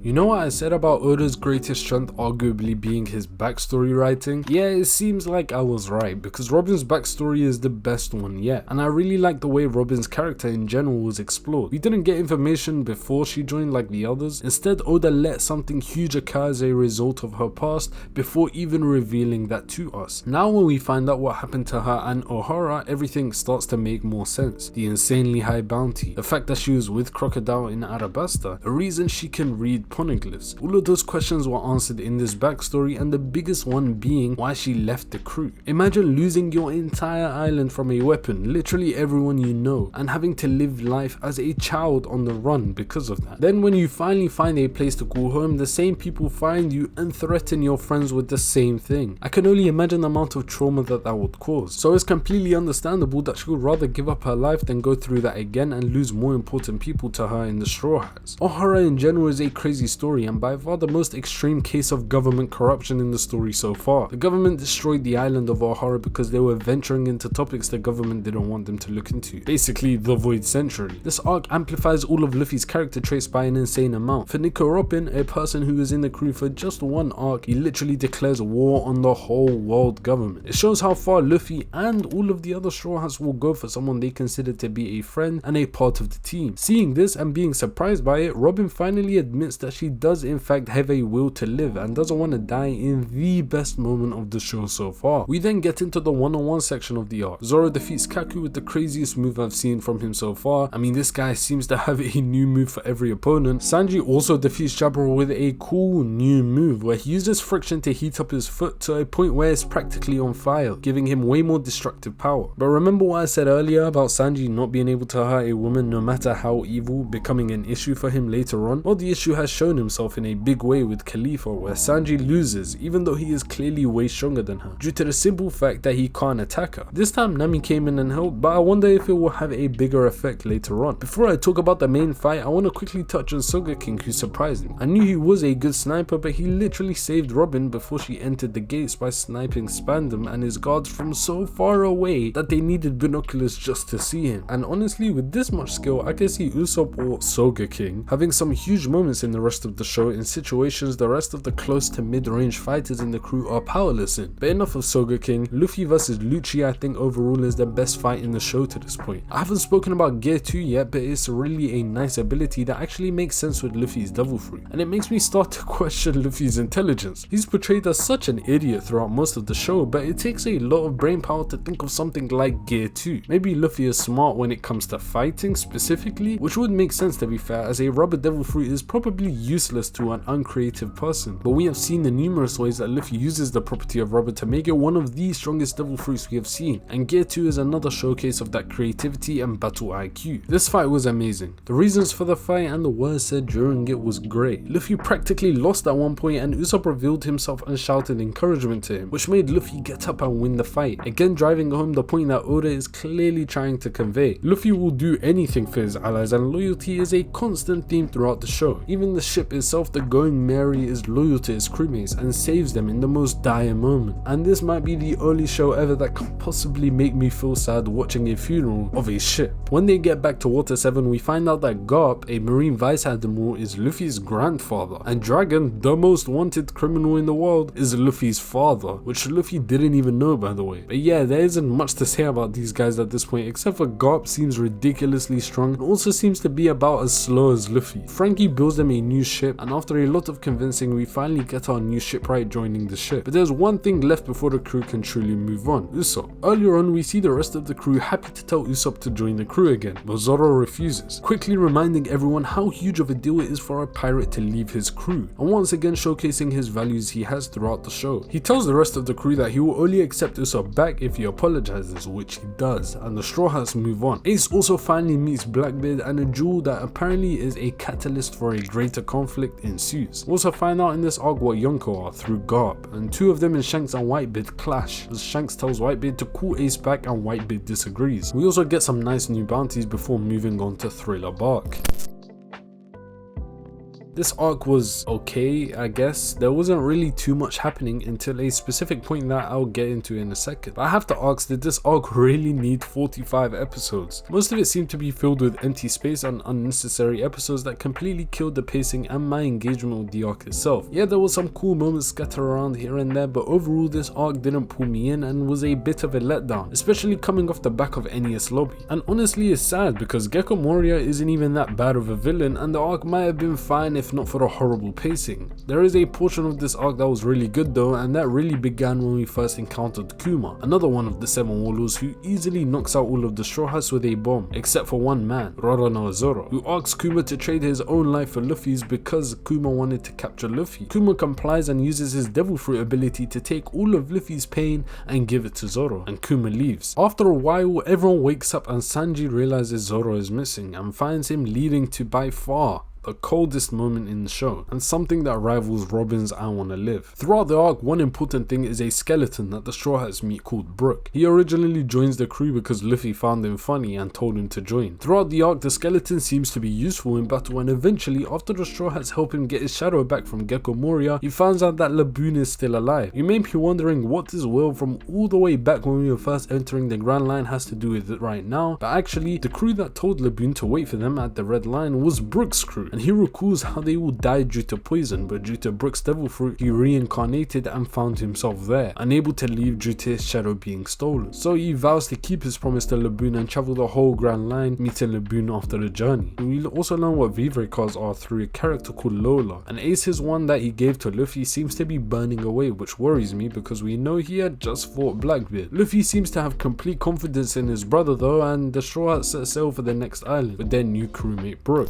You know what I said about Oda's greatest strength arguably being his backstory writing? Yeah, it seems like I was right, because Robin's backstory is the best one yet, and I really like the way Robin's character in general was explored. We didn't get information before she joined like the others. Instead, Oda let something huge occur as a result of her past before even revealing that to us. Now when we find out what happened to her and Ohara, everything starts to make more sense. The insanely high bounty, the fact that she was with Crocodile in Arabasta, the reason she can read poneglyphs. All of those questions were answered in this backstory, and the biggest one being why she left the crew. Imagine losing your entire island from a weapon, literally everyone you know, and having to live life as a child on the run because of that. Then when you finally find a place to call home, the same people find you and threaten your friends with the same thing. I can only imagine the amount of trauma that would cause. So it's completely understandable that she would rather give up her life than go through that again and lose more important people to her in the Straw Hats. Ohara in general is a crazy story, and by far the most extreme case of government corruption in the story so far. The government destroyed the island of Ohara because they were venturing into topics the government didn't want them to look into, basically the Void Century. This arc amplifies all of Luffy's character traits by an insane amount. For Nico Robin, a person who was in the crew for just one arc, he literally declares war on the whole world government. It shows how far Luffy and all of the other Straw Hats will go for someone they consider to be a friend and a part of the team. Seeing this and being surprised by it, Robin finally admits that she does in fact have a will to live and doesn't want to die in the best moment of the show so far. We then get into the one-on-one section of the arc. Zoro defeats Kaku with the craziest move I've seen from him so far. I mean, this guy seems to have a new move for every opponent. Sanji also defeats Jabra with a cool new move where he uses friction to heat up his foot to a point where it's practically on fire, giving him way more destructive power. But remember what I said earlier about Sanji not being able to hurt a woman no matter how evil becoming an issue for him later on? Well, the issue has shown himself in a big way with Khalifa, where Sanji loses even though he is clearly way stronger than her due to the simple fact that he can't attack her. This time Nami came in and helped, but I wonder if it will have a bigger effect later on. Before I talk about the main fight, I want to quickly touch on Sogeking, who surprised me. I knew he was a good sniper, but he literally saved Robin before she entered the gates by sniping Spandam and his guards from so far away that they needed binoculars just to see him. And honestly, with this much skill, I can see Usopp or Sogeking having some huge moments in the rest of the show in situations the rest of the close to mid-range fighters in the crew are powerless in. But enough of Sogeking. Luffy vs Lucci I think overall is the best fight in the show to this point. I haven't spoken about Gear 2 yet, but it's really a nice ability that actually makes sense with Luffy's Devil Fruit, and it makes me start to question Luffy's intelligence. He's portrayed as such an idiot throughout most of the show, but it takes a lot of brain power to think of something like Gear 2. Maybe Luffy is smart when it comes to fighting specifically, which would make sense to be fair, as a rubber Devil Fruit is probably useless to an uncreative person, but we have seen the numerous ways that Luffy uses the property of rubber to make it one of the strongest Devil Fruits we have seen, and Gear 2 is another showcase of that creativity and battle IQ. This fight was amazing. The reasons for the fight and the words said during it was great. Luffy practically lost at one point and Usopp revealed himself and shouted encouragement to him, which made Luffy get up and win the fight, again driving home the point that Oda is clearly trying to convey. Luffy will do anything for his allies, and loyalty is a constant theme throughout the show. Even the ship itself, the Going Merry, is loyal to his crewmates and saves them in the most dire moment. And this might be the only show ever that can possibly make me feel sad watching a funeral of a ship. When they get back to Water 7, we find out that Garp, a Marine Vice Admiral, is Luffy's grandfather, and Dragon, the most wanted criminal in the world, is Luffy's father, which Luffy didn't even know, by the way. But yeah, there isn't much to say about these guys at this point, except for Garp seems ridiculously strong and also seems to be about as slow as Luffy. Frankie builds them a new new ship, and after a lot of convincing we finally get our new shipwright joining the ship. But there's one thing left before the crew can truly move on: Usopp. Earlier on we see the rest of the crew happy to tell Usopp to join the crew again, but Zoro refuses, quickly reminding everyone how huge of a deal it is for a pirate to leave his crew, and once again showcasing his values he has throughout the show. He tells the rest of the crew that he will only accept Usopp back if he apologizes, which he does, and the Straw Hats move on. Ace also finally meets Blackbeard, and a duel that apparently is a catalyst for a greater conflict ensues. We also find out in this arc what Yonko are through Garp, and two of them in Shanks and Whitebeard clash, as Shanks tells Whitebeard to call Ace back and Whitebeard disagrees. We also get some nice new bounties before moving on to Thriller Bark. This arc was okay, I guess. There wasn't really too much happening until a specific point that I'll get into in a second. But I have to ask, did this arc really need 45 episodes? Most of it seemed to be filled with empty space and unnecessary episodes that completely killed the pacing and my engagement with the arc itself. Yeah, there was some cool moments scattered around here and there, but overall this arc didn't pull me in and was a bit of a letdown, especially coming off the back of Enies Lobby. And honestly it's sad because Gecko Moria isn't even that bad of a villain, and the arc might have been fine if not for the horrible pacing. There is a portion of this arc that was really good though, and that really began when we first encountered Kuma, another one of the Seven Warlords who easily knocks out all of the Straw Hats with a bomb, except for one man, Roronoa Zoro, who asks Kuma to trade his own life for Luffy's because Kuma wanted to capture Luffy. Kuma complies and uses his Devil Fruit ability to take all of Luffy's pain and give it to Zoro, and Kuma leaves. After a while, everyone wakes up and Sanji realizes Zoro is missing and finds him leading to by far the coldest moment in the show, and something that rivals Robin's I Wanna Live. Throughout the arc, one important thing is a skeleton that the Straw Hats meet called Brook. He originally joins the crew because Luffy found him funny and told him to join. Throughout the arc, the skeleton seems to be useful in battle, and eventually, after the Straw Hats help him get his shadow back from Gecko Moria, he finds out that Laboon is still alive. You may be wondering what this will from all the way back when we were first entering the Grand Line has to do with it right now, but actually, the crew that told Laboon to wait for them at the Red Line was Brook's crew, and he recalls how they all died due to poison, but due to Brook's Devil Fruit, he reincarnated and found himself there, unable to leave due to his shadow being stolen. So he vows to keep his promise to Laboon and travel the whole Grand Line, meeting Laboon after the journey. We also learn what Vivre cards are through a character called Lola, and Ace's one that he gave to Luffy seems to be burning away, which worries me because we know he had just fought Blackbeard. Luffy seems to have complete confidence in his brother though, and the Straw Hats set sail for the next island with their new crewmate Brook.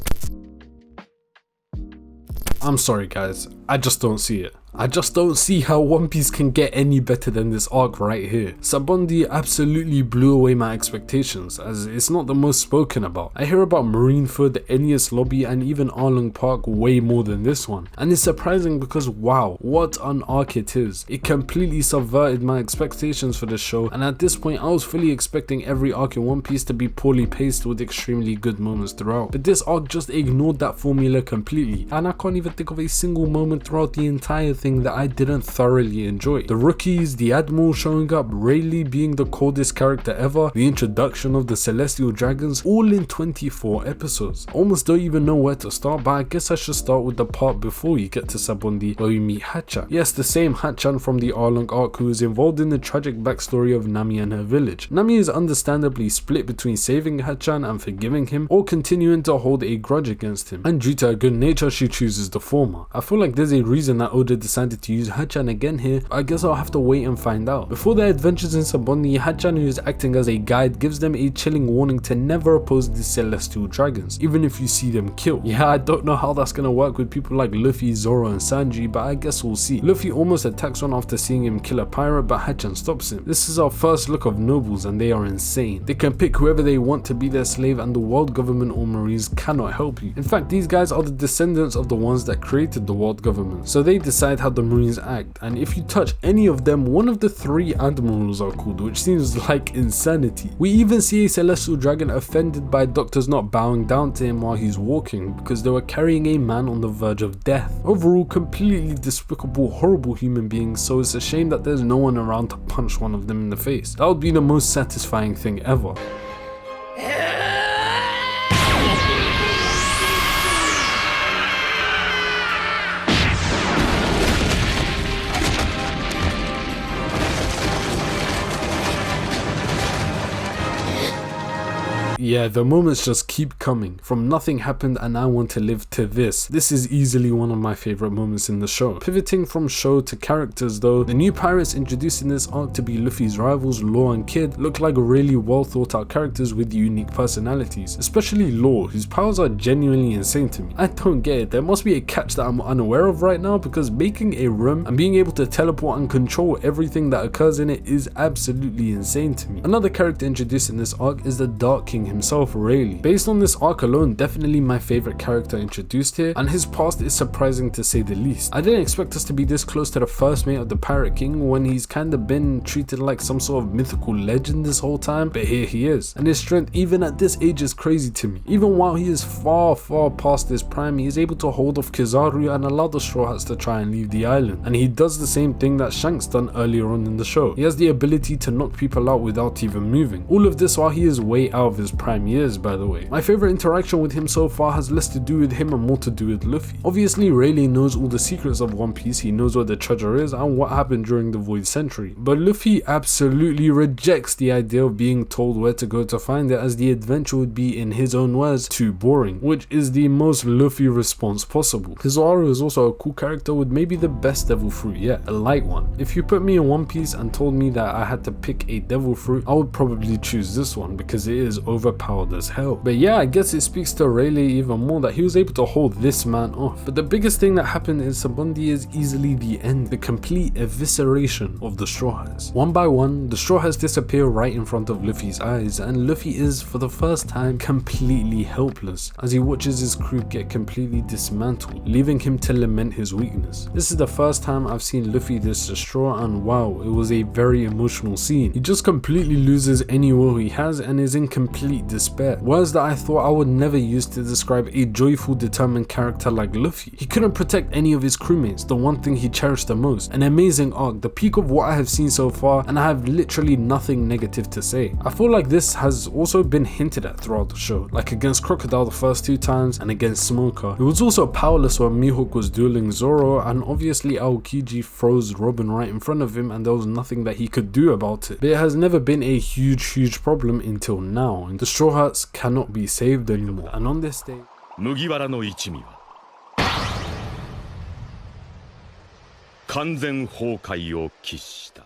I'm sorry guys, I just don't see it. I just don't see how One Piece can get any better than this arc right here. Sabaody absolutely blew away my expectations, as it's not the most spoken about. I hear about Marineford, Enies Lobby and even Arlong Park way more than this one. And it's surprising because wow, what an arc it is. It completely subverted my expectations for this show, and at this point I was fully expecting every arc in One Piece to be poorly paced with extremely good moments throughout. But this arc just ignored that formula completely, and I can't even think of a single moment throughout the entire thing that I didn't thoroughly enjoy. The rookies, the Admiral showing up, Rayleigh being the coldest character ever, the introduction of the Celestial Dragons, all in 24 episodes. Almost don't even know where to start, but I guess I should start with the part before you get to Sabaody where we meet Hatchan. Yes, the same Hatchan from the Arlong arc who is involved in the tragic backstory of Nami and her village. Nami is understandably split between saving Hatchan and forgiving him, or continuing to hold a grudge against him, and due to her good nature she chooses the former. I feel like there's a reason that Oda decided to use Hatchan again here, but I guess I'll have to wait and find out. Before their adventures in Sabaody, Hatchan, who is acting as a guide, gives them a chilling warning to never oppose the Celestial Dragons, even if you see them kill. Yeah, I don't know how that's gonna work with people like Luffy, Zoro and Sanji, but I guess we'll see. Luffy almost attacks one after seeing him kill a pirate, but Hatchan stops him. This is our first look of nobles and they are insane. They can pick whoever they want to be their slave and the world government or marines cannot help you. In fact, these guys are the descendants of the ones that created the world government, so they decide how the marines act, and if you touch any of them, one of the 3 admirals are called, which seems like insanity. We even see a Celestial Dragon offended by doctors not bowing down to him while he's walking because they were carrying a man on the verge of death. Overall, completely despicable, horrible human beings, so it's a shame that there's no one around to punch one of them in the face. That would be the most satisfying thing ever. Yeah, the moments just keep coming. From nothing happened and I want to live to this. This is easily one of my favorite moments in the show. Pivoting from show to characters though, the new pirates introduced in this arc to be Luffy's rivals, Law and Kid, look like really well thought out characters with unique personalities, especially Law, whose powers are genuinely insane to me. I don't get it, there must be a catch that I'm unaware of right now, because making a room and being able to teleport and control everything that occurs in it is absolutely insane to me. Another character introduced in this arc is the Dark King himself, Rayleigh. Based on this arc alone, definitely my favorite character introduced here, and his past is surprising to say the least. I didn't expect us to be this close to the first mate of the Pirate King when he's kinda been treated like some sort of mythical legend this whole time, but here he is. And his strength even at this age is crazy to me. Even while he is far past his prime, he is able to hold off Kizaru and allow the Straw Hats to try and leave the island. And he does the same thing that Shanks done earlier on in the show. He has the ability to knock people out without even moving. All of this while he is way out of his prime years, by the way. My favorite interaction with him so far has less to do with him and more to do with Luffy. Obviously, Rayleigh knows all the secrets of One Piece, he knows where the treasure is and what happened during the Void Century. But Luffy absolutely rejects the idea of being told where to go to find it, as the adventure would be, in his own words, too boring, which is the most Luffy response possible. Kizaru is also a cool character with maybe the best devil fruit yet, a light one. If you put me in One Piece and told me that I had to pick a devil fruit, I would probably choose this one because it is overpowered as hell. But yeah, I guess it speaks to Rayleigh even more that he was able to hold this man off. But the biggest thing that happened in Sabaody is easily the end, the complete evisceration of the Straw Hats. One by one, the Straw Hats disappear right in front of Luffy's eyes, and Luffy is, for the first time, completely helpless as he watches his crew get completely dismantled, leaving him to lament his weakness. This is the first time I've seen Luffy this distraught, and wow, it was a very emotional scene. He just completely loses any will he has and is in complete despair. Words that I thought I would never use to describe a joyful, determined character like Luffy. He couldn't protect any of his crewmates, the one thing he cherished the most. An amazing arc, the peak of what I have seen so far, and I have literally nothing negative to say. I feel like this has also been hinted at throughout the show, like against Crocodile the first two times and against Smoker. He was also powerless when Mihawk was dueling Zoro, and obviously Aokiji froze Robin right in front of him and there was nothing that he could do about it. But it has never been a huge problem until now, and the Straw Hats cannot be saved anymore. And on this day, 麦わらの一味は完全崩壊を喫した。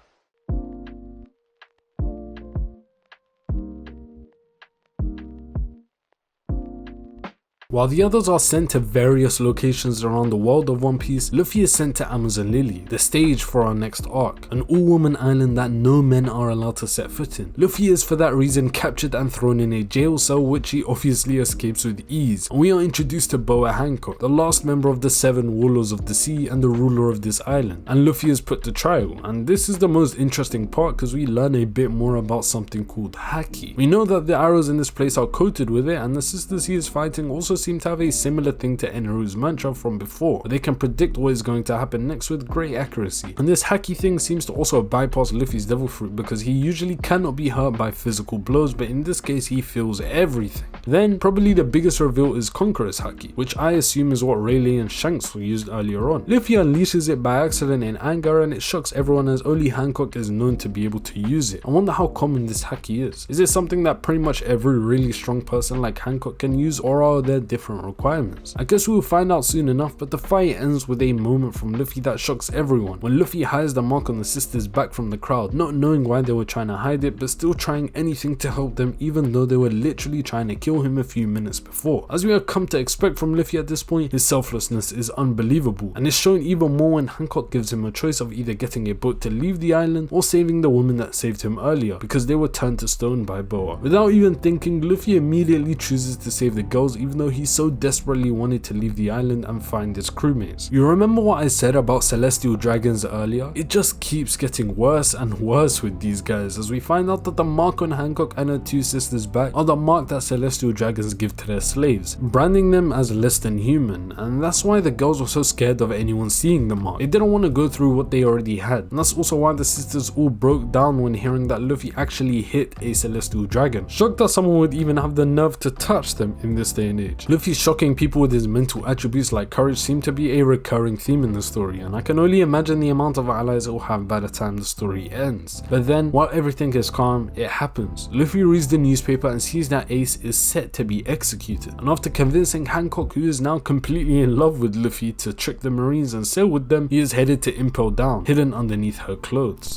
While the others are sent to various locations around the world of One Piece, Luffy is sent to Amazon Lily, the stage for our next arc, an all-woman island that no men are allowed to set foot in. Luffy is for that reason captured and thrown in a jail cell, which he obviously escapes with ease, and we are introduced to Boa Hancock, the last member of the 7 Warlords of the Sea and the ruler of this island, and Luffy is put to trial. And this is the most interesting part because we learn a bit more about something called Haki. We know that the arrows in this place are coated with it, and the sisters he is fighting also seem to have a similar thing to Eneru's mantra from before, where they can predict what is going to happen next with great accuracy. And this Haki thing seems to also bypass Luffy's devil fruit because he usually cannot be hurt by physical blows, but in this case he feels everything. Then probably the biggest reveal is Conqueror's Haki, which I assume is what Rayleigh and Shanks used earlier on. Luffy unleashes it by accident in anger and it shocks everyone as only Hancock is known to be able to use it. I wonder how common this Haki is. Is it something that pretty much every really strong person like Hancock can use, or are there different requirements? I guess we will find out soon enough, but the fight ends with a moment from Luffy that shocks everyone, when Luffy hides the mark on the sisters back from the crowd, not knowing why they were trying to hide it, but still trying anything to help them even though they were literally trying to kill him a few minutes before. As we have come to expect from Luffy at this point, his selflessness is unbelievable, and is shown even more when Hancock gives him a choice of either getting a boat to leave the island or saving the woman that saved him earlier, because they were turned to stone by Boa. Without even thinking, Luffy immediately chooses to save the girls even though he so desperately wanted to leave the island and find his crewmates. You remember what I said about celestial dragons earlier? It just keeps getting worse and worse with these guys, as we find out that the mark on Hancock and her 2 sisters back are the mark that celestial dragons give to their slaves, branding them as less than human, and that's why the girls were so scared of anyone seeing the mark. They didn't want to go through what they already had, and that's also why the sisters all broke down when hearing that Luffy actually hit a celestial dragon, shocked that someone would even have the nerve to touch them in this day and age. Luffy shocking people with his mental attributes like courage seem to be a recurring theme in the story, and I can only imagine the amount of allies it will have by the time the story ends. But then, while everything is calm, it happens. Luffy reads the newspaper and sees that Ace is set to be executed, and after convincing Hancock, who is now completely in love with Luffy, to trick the Marines and sail with them, he is headed to Impel Down, hidden underneath her clothes.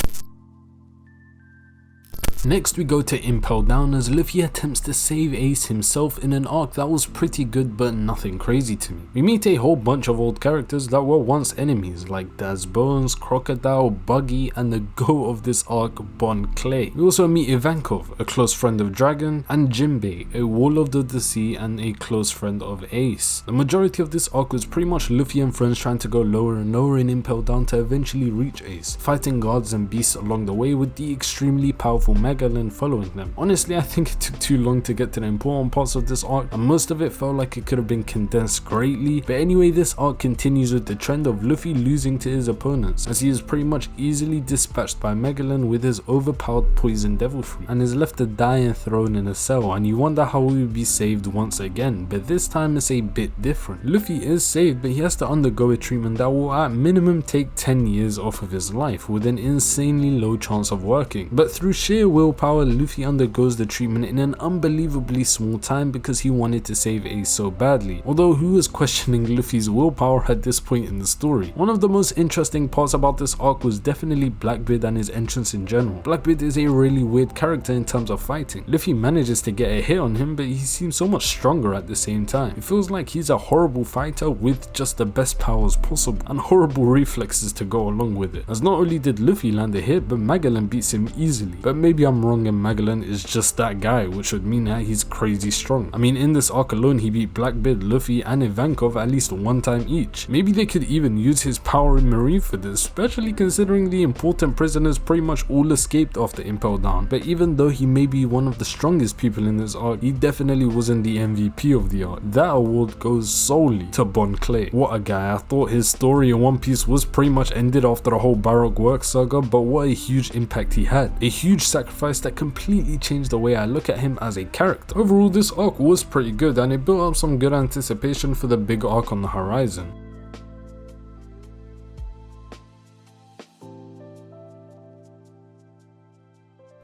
Next we go to Impel Down as Luffy attempts to save Ace himself in an arc that was pretty good but nothing crazy to me. We meet a whole bunch of old characters that were once enemies like Daz Bones, Crocodile, Buggy, and the GOAT of this arc, Bon Clay. We also meet Ivankov, a close friend of Dragon, and Jinbei, a warlord of the sea and a close friend of Ace. The majority of this arc was pretty much Luffy and friends trying to go lower and lower in Impel Down to eventually reach Ace, fighting guards and beasts along the way with the extremely powerful Magellan following them. Honestly, I think it took too long to get to the important parts of this arc, and most of it felt like it could have been condensed greatly. But anyway, this arc continues with the trend of Luffy losing to his opponents, as he is pretty much easily dispatched by Magellan with his overpowered poison devil fruit, and is left to die and thrown in a cell, and you wonder how he will be saved once again, but this time it's a bit different. Luffy is saved, but he has to undergo a treatment that will at minimum take 10 years off of his life, with an insanely low chance of working. But through sheer willpower, Luffy undergoes the treatment in an unbelievably small time because he wanted to save Ace so badly, although who was questioning Luffy's willpower at this point in the story? One of the most interesting parts about this arc was definitely Blackbeard and his entrance in general. Blackbeard is a really weird character in terms of fighting. Luffy manages to get a hit on him, but he seems so much stronger at the same time. It feels like he's a horrible fighter with just the best powers possible and horrible reflexes to go along with it, as not only did Luffy land a hit, but Magellan beats him easily. But maybe I'm wrong and Magellan is just that guy, which would mean that he's crazy strong. I mean, in this arc alone he beat Blackbeard, Luffy and Ivankov at least one time each. Maybe they could even use his power in Marineford, especially considering the important prisoners pretty much all escaped after Impel Down. But even though he may be one of the strongest people in this arc, he definitely wasn't the MVP of the arc. That award goes solely to Bon Clay. What a guy. I thought his story in One Piece was pretty much ended after the whole Baroque work saga, but what a huge impact he had. A huge sacrifice that completely changed the way I look at him as a character. Overall, this arc was pretty good and it built up some good anticipation for the big arc on the horizon.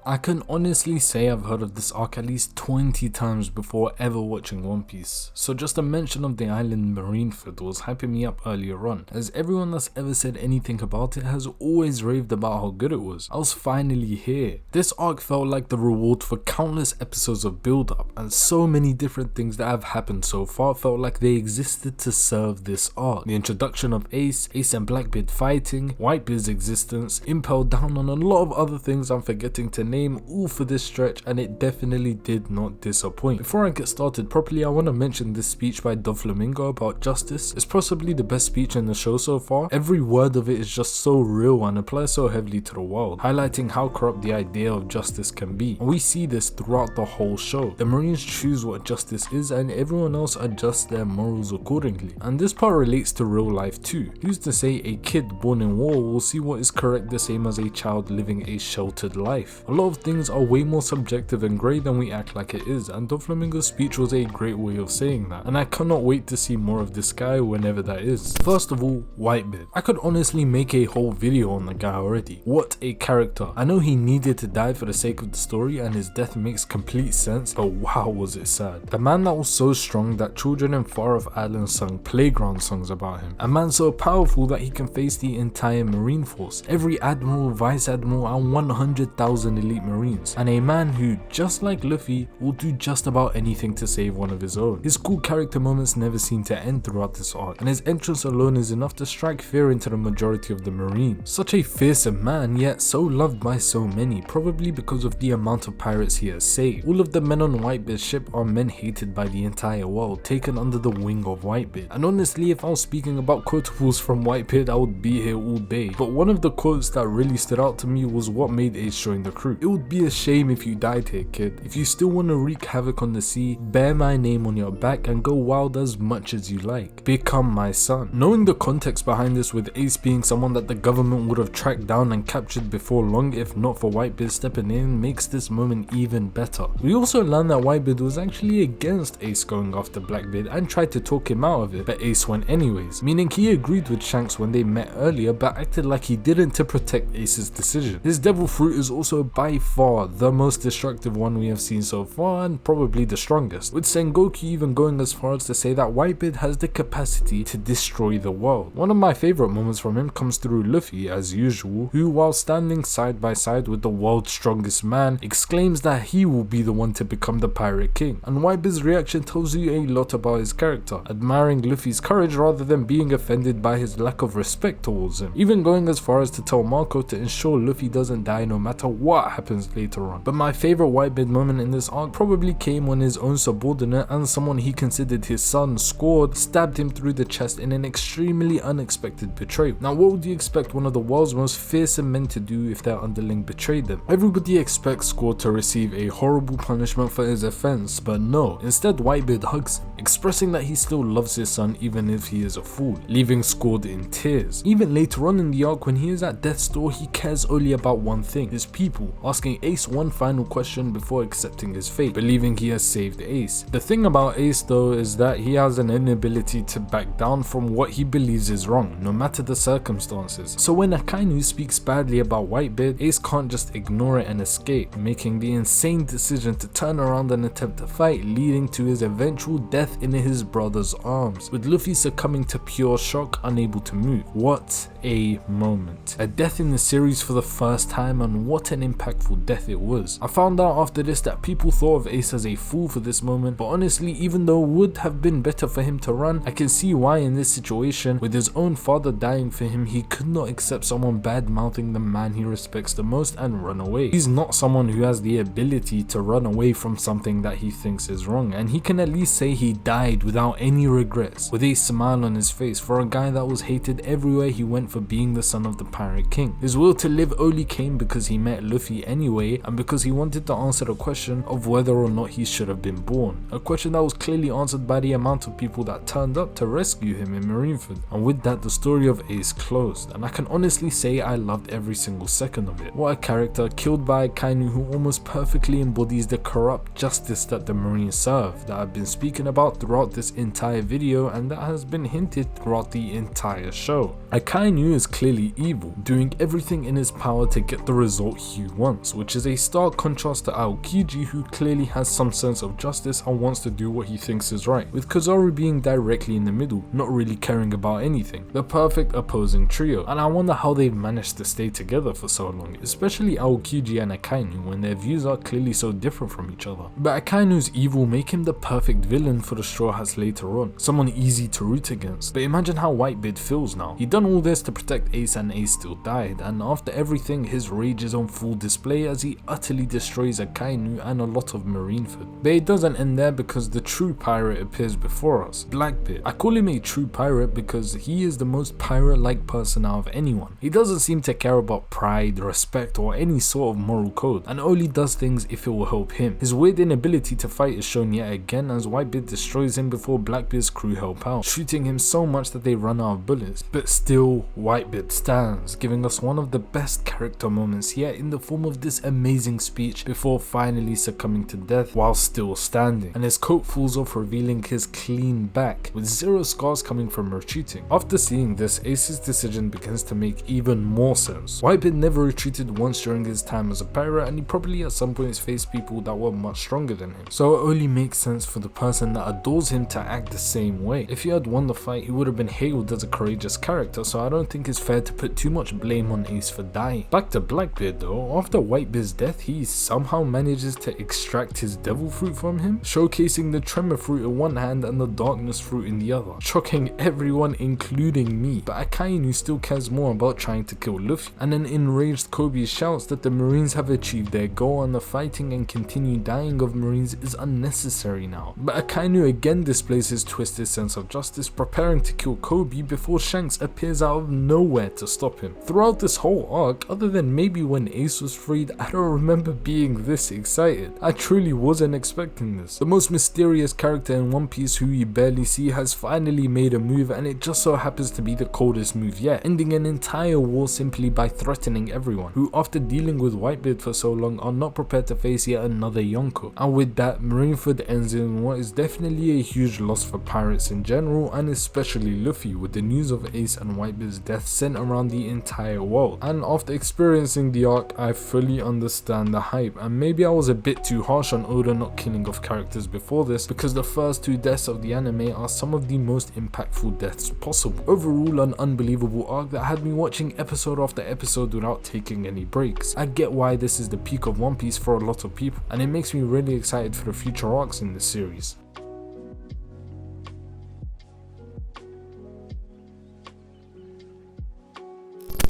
I can honestly say I've heard of this arc at least 20 times before ever watching One Piece, so just a mention of the island Marineford was hyping me up earlier on, as everyone that's ever said anything about it has always raved about how good it was. I was finally here. This arc felt like the reward for countless episodes of build up, and so many different things that have happened so far felt like they existed to serve this arc. The introduction of Ace and Blackbeard fighting, Whitebeard's existence, Impel Down, and a lot of other things I'm forgetting to name, all for this stretch, and it definitely did not disappoint. Before I get started properly, I want to mention this speech by Doflamingo about justice. It's possibly the best speech in the show so far. Every word of it is just so real and applies so heavily to the world, highlighting how corrupt the idea of justice can be. And we see this throughout the whole show. The Marines choose what justice is and everyone else adjusts their morals accordingly. And this part relates to real life too. Who's to say a kid born in war will see what is correct the same as a child living a sheltered life? A lot of things are way more subjective and grey than we act like it is, and Doflamingo's speech was a great way of saying that, and I cannot wait to see more of this guy whenever that is. First of all, Whitebeard. I could honestly make a whole video on the guy already. What a character. I know he needed to die for the sake of the story and his death makes complete sense, but wow was it sad. The man that was so strong that children in far off islands sung playground songs about him. A man so powerful that he can face the entire marine force, every admiral, vice admiral and 100,000 elite marines, and a man who, just like Luffy, will do just about anything to save one of his own. His cool character moments never seem to end throughout this arc, and his entrance alone is enough to strike fear into the majority of the marines. Such a fearsome man, yet so loved by so many, probably because of the amount of pirates he has saved. All of the men on Whitebeard's ship are men hated by the entire world, taken under the wing of Whitebeard. And honestly, if I was speaking about quotables from Whitebeard, I would be here all day. But one of the quotes that really stood out to me was what made Ace join the crew. It would be a shame if you died here, kid. If you still want to wreak havoc on the sea, bear my name on your back and go wild as much as you like. Become my son. Knowing the context behind this, with Ace being someone that the government would have tracked down and captured before long if not for Whitebeard stepping in, makes this moment even better. We also learn that Whitebeard was actually against Ace going after Blackbeard and tried to talk him out of it, but Ace went anyways, meaning he agreed with Shanks when they met earlier but acted like he didn't to protect Ace's decision. This devil fruit is also by far the most destructive one we have seen so far, and probably the strongest, with Sengoku even going as far as to say that Whitebeard has the capacity to destroy the world. One of my favourite moments from him comes through Luffy, as usual, who, while standing side by side with the world's strongest man, exclaims that he will be the one to become the Pirate King, and Whitebeard's reaction tells you a lot about his character, admiring Luffy's courage rather than being offended by his lack of respect towards him, even going as far as to tell Marco to ensure Luffy doesn't die no matter what happens later on. But my favourite Whitebeard moment in this arc probably came when his own subordinate and someone he considered his son, Scored, stabbed him through the chest in an extremely unexpected betrayal. Now, what would you expect one of the world's most fearsome men to do if their underling betrayed them? Everybody expects Scored to receive a horrible punishment for his offense, but no. Instead, Whitebeard hugs him, expressing that he still loves his son even if he is a fool, leaving Scored in tears. Even later on in the arc, when he is at death's door, he cares only about one thing: his people, asking Ace one final question before accepting his fate, believing he has saved Ace. The thing about Ace though is that he has an inability to back down from what he believes is wrong, no matter the circumstances. So when Akainu speaks badly about Whitebeard, Ace can't just ignore it and escape, making the insane decision to turn around and attempt to fight, leading to his eventual death in his brother's arms, with Luffy succumbing to pure shock, unable to move. What a moment. A death in the series for the first time, and what an impactful death it was. I found out after this that people thought of Ace as a fool for this moment, but honestly, even though it would have been better for him to run, I can see why in this situation, with his own father dying for him, he could not accept someone bad mouthing the man he respects the most and run away. He's not someone who has the ability to run away from something that he thinks is wrong, and he can at least say he died without any regrets, with a smile on his face, for a guy that was hated everywhere he went for being the son of the Pirate King. His will to live only came because he met Luffy anyway, and because he wanted to answer the question of whether or not he should have been born, a question that was clearly answered by the amount of people that turned up to rescue him in Marineford. And with that, the story of Ace closed, and I can honestly say I loved every single second of it. What a character, killed by a Kainu who almost perfectly embodies the corrupt justice that the Marines serve, that I've been speaking about throughout this entire video and that has been hinted throughout the entire show. Akainu is clearly evil, doing everything in his power to get the result he wants, which is a stark contrast to Aokiji, who clearly has some sense of justice and wants to do what he thinks is right, with Kozaru being directly in the middle, not really caring about anything. The perfect opposing trio, and I wonder how they've managed to stay together for so long, especially Aokiji and Akainu when their views are clearly so different from each other. But Akainu's evil make him the perfect villain for the Straw Hats later on, someone easy to root against. But imagine how Whitebeard feels now. He done all this to protect Ace and Ace still died, and after everything his rage is on full display as he utterly destroys Akainu and a lot of Marineford. But it doesn't end there, because the true pirate appears before us, Blackbeard. I call him a true pirate because he is the most pirate-like person out of anyone. He doesn't seem to care about pride, respect, or any sort of moral code, and only does things if it will help him. His weird inability to fight is shown yet again as Whitebeard destroys him before Blackbeard's crew help out, shooting him so much that they run out of bullets. But still, Whitebeard stands, giving us one of the best character moments yet in the form of this amazing speech before finally succumbing to death while still standing, and his coat falls off, revealing his clean back, with 0 scars coming from retreating. After seeing this, Ace's decision begins to make even more sense. Whitebeard never retreated once during his time as a pirate, and he probably at some points faced people that were much stronger than him, so it only makes sense for the person that adores him to act the same way. If he had won the fight, he would have been hailed as a courageous character, so I don't think it's fair to put too much blame on Ace for dying. Back to Blackbeard though, after Whitebeard's death, he somehow manages to extract his devil fruit from him, showcasing the tremor fruit in one hand and the darkness fruit in the other, shocking everyone including me. But Akainu still cares more about trying to kill Luffy, and an enraged Kobe shouts that the Marines have achieved their goal and the fighting and continued dying of Marines is unnecessary now. But Akainu again displays his twisted sense of justice, preparing to kill Kobe before Shanks appears out of nowhere to stop him. Throughout this whole arc, other than maybe when Ace was freed, I don't remember being this excited. I truly wasn't expecting this. The most mysterious character in One Piece who you barely see has finally made a move, and it just so happens to be the coldest move yet, ending an entire war simply by threatening everyone, who after dealing with Whitebeard for so long are not prepared to face yet another Yonko. And with that, Marineford ends in what is definitely a huge loss for pirates in general, and especially Luffy, with the news of Ace and Whitebeard's death sent around the entire world. And after experiencing the arc, I fully understand the hype, and maybe I was a bit too harsh on Oda not killing off characters before this, because the first two deaths of the anime are some of the most impactful deaths possible. Overall, an unbelievable arc that had me watching episode after episode without taking any breaks. I get why this is the peak of One Piece for a lot of people, and it makes me really excited for the future arcs in this series.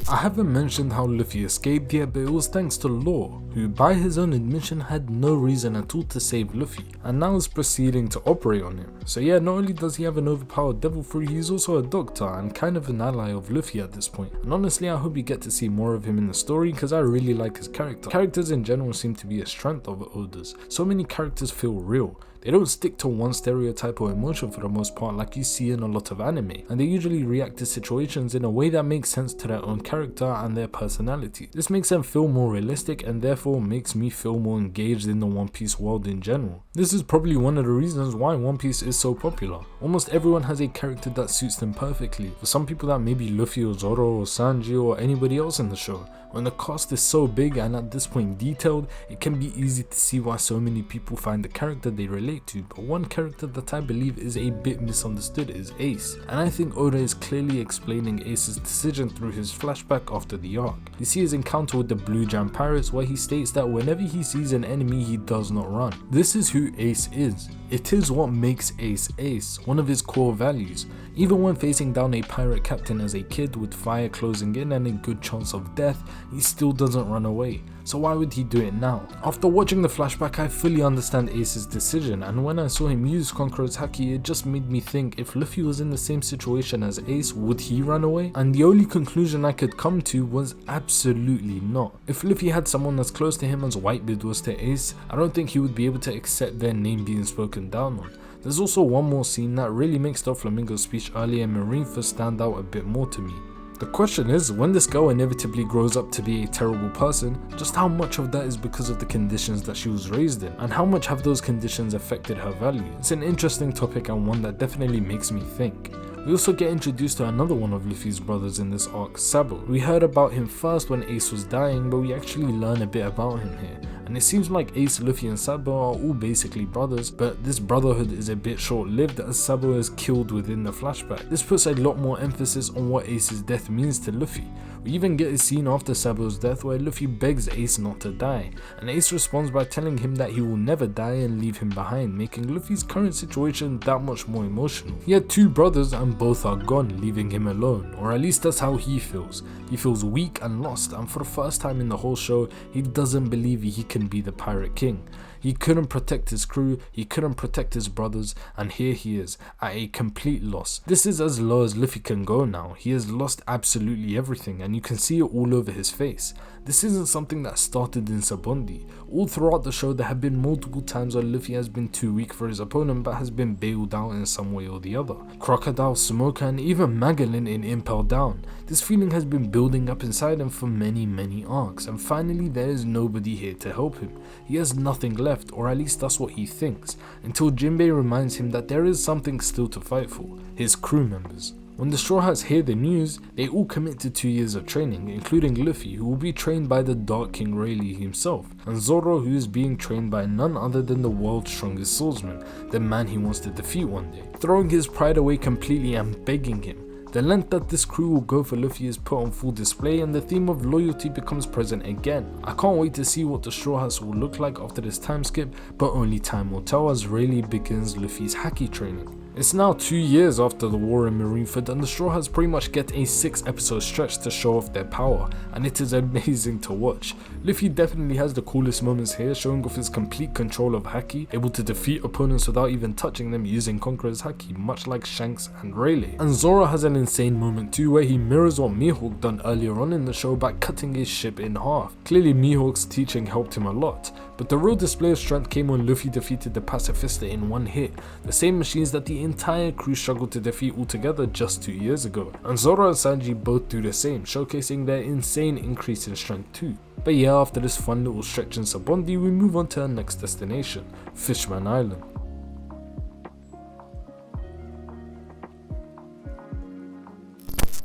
I haven't mentioned how Luffy escaped yet, but it was thanks to Law, who by his own admission had no reason at all to save Luffy, and now is proceeding to operate on him. So yeah, not only does he have an overpowered devil fruit, he's also a doctor and kind of an ally of Luffy at this point. And honestly, I hope we get to see more of him in the story, because I really like his character. Characters in general seem to be a strength of Oda's. So many characters feel real. They don't stick to one stereotype or emotion for the most part like you see in a lot of anime, and they usually react to situations in a way that makes sense to their own character and their personality. This makes them feel more realistic and therefore makes me feel more engaged in the One Piece world in general. This is probably one of the reasons why One Piece is so popular. Almost everyone has a character that suits them perfectly. For some people that may be Luffy or Zoro or Sanji or anybody else in the show. When the cast is so big and at this point detailed, it can be easy to see why so many people find the character they relate to, but one character that I believe is a bit misunderstood is Ace, and I think Oda is clearly explaining Ace's decision through his flashback after the arc. You see his encounter with the Blue Jam Pirates, where he states that whenever he sees an enemy he does not run. This is who Ace is. It is what makes Ace Ace, one of his core values. Even when facing down a pirate captain as a kid with fire closing in and a good chance of death, he still doesn't run away. So why would he do it now? After watching the flashback, I fully understand Ace's decision, and when I saw him use Conqueror's Haki, it just made me think, if Luffy was in the same situation as Ace, would he run away? And the only conclusion I could come to was absolutely not. If Luffy had someone as close to him as Whitebeard was to Ace, I don't think he would be able to accept their name being spoken down on. There's also one more scene that really makes Doflamingo's speech earlier in Marineford stand out a bit more to me. The question is, when this girl inevitably grows up to be a terrible person, just how much of that is because of the conditions that she was raised in, and how much have those conditions affected her value? It's an interesting topic and one that definitely makes me think. We also get introduced to another one of Luffy's brothers in this arc, Sabo. We heard about him first when Ace was dying, but we actually learn a bit about him here. And it seems like Ace, Luffy and Sabo are all basically brothers, but this brotherhood is a bit short-lived as Sabo is killed within the flashback. This puts a lot more emphasis on what Ace's death means to Luffy. We even get a scene after Sabo's death where Luffy begs Ace not to die, and Ace responds by telling him that he will never die and leave him behind, making Luffy's current situation that much more emotional. He had two brothers and both are gone, leaving him alone, or at least that's how he feels. He feels weak and lost, and for the first time in the whole show, he doesn't believe he can be the Pirate King. He couldn't protect his crew, he couldn't protect his brothers, and here he is, at a complete loss. This is as low as Luffy can go now. He has lost absolutely everything, and you can see it all over his face. This isn't something that started in Sabaody. All throughout the show there have been multiple times where Luffy has been too weak for his opponent but has been bailed out in some way or the other. Crocodile, Smoker and even Magellan in Impel Down. This feeling has been building up inside him for many arcs, and finally there is nobody here to help him. He has nothing left, or at least that's what he thinks, until Jinbei reminds him that there is something still to fight for, his crew members. When the Straw Hats hear the news, they all commit to 2 years of training, including Luffy, who will be trained by the Dark King Rayleigh himself, and Zoro, who is being trained by none other than the world's strongest swordsman, the man he wants to defeat one day. Throwing his pride away completely and begging him. The length that this crew will go for Luffy is put on full display, and the theme of loyalty becomes present again. I can't wait to see what the Straw Hats will look like after this time skip, but only time will tell as Rayleigh begins Luffy's Haki training. It's now 2 years after the war in Marineford, and the Straw Hats pretty much get a 6-episode stretch to show off their power, and it is amazing to watch. Luffy definitely has the coolest moments here, showing off his complete control of Haki, able to defeat opponents without even touching them using Conqueror's Haki, much like Shanks and Rayleigh. And Zoro has an insane moment too, where he mirrors what Mihawk done earlier on in the show by cutting his ship in half. Clearly Mihawk's teaching helped him a lot, but the real display of strength came when Luffy defeated the Pacifista in one hit, the same machines that the entire crew struggled to defeat altogether just 2 years ago. And Zoro and Sanji both do the same, showcasing their insane increase in strength too. But yeah, after this fun little stretch in Sabaody, we move on to our next destination, Fishman Island.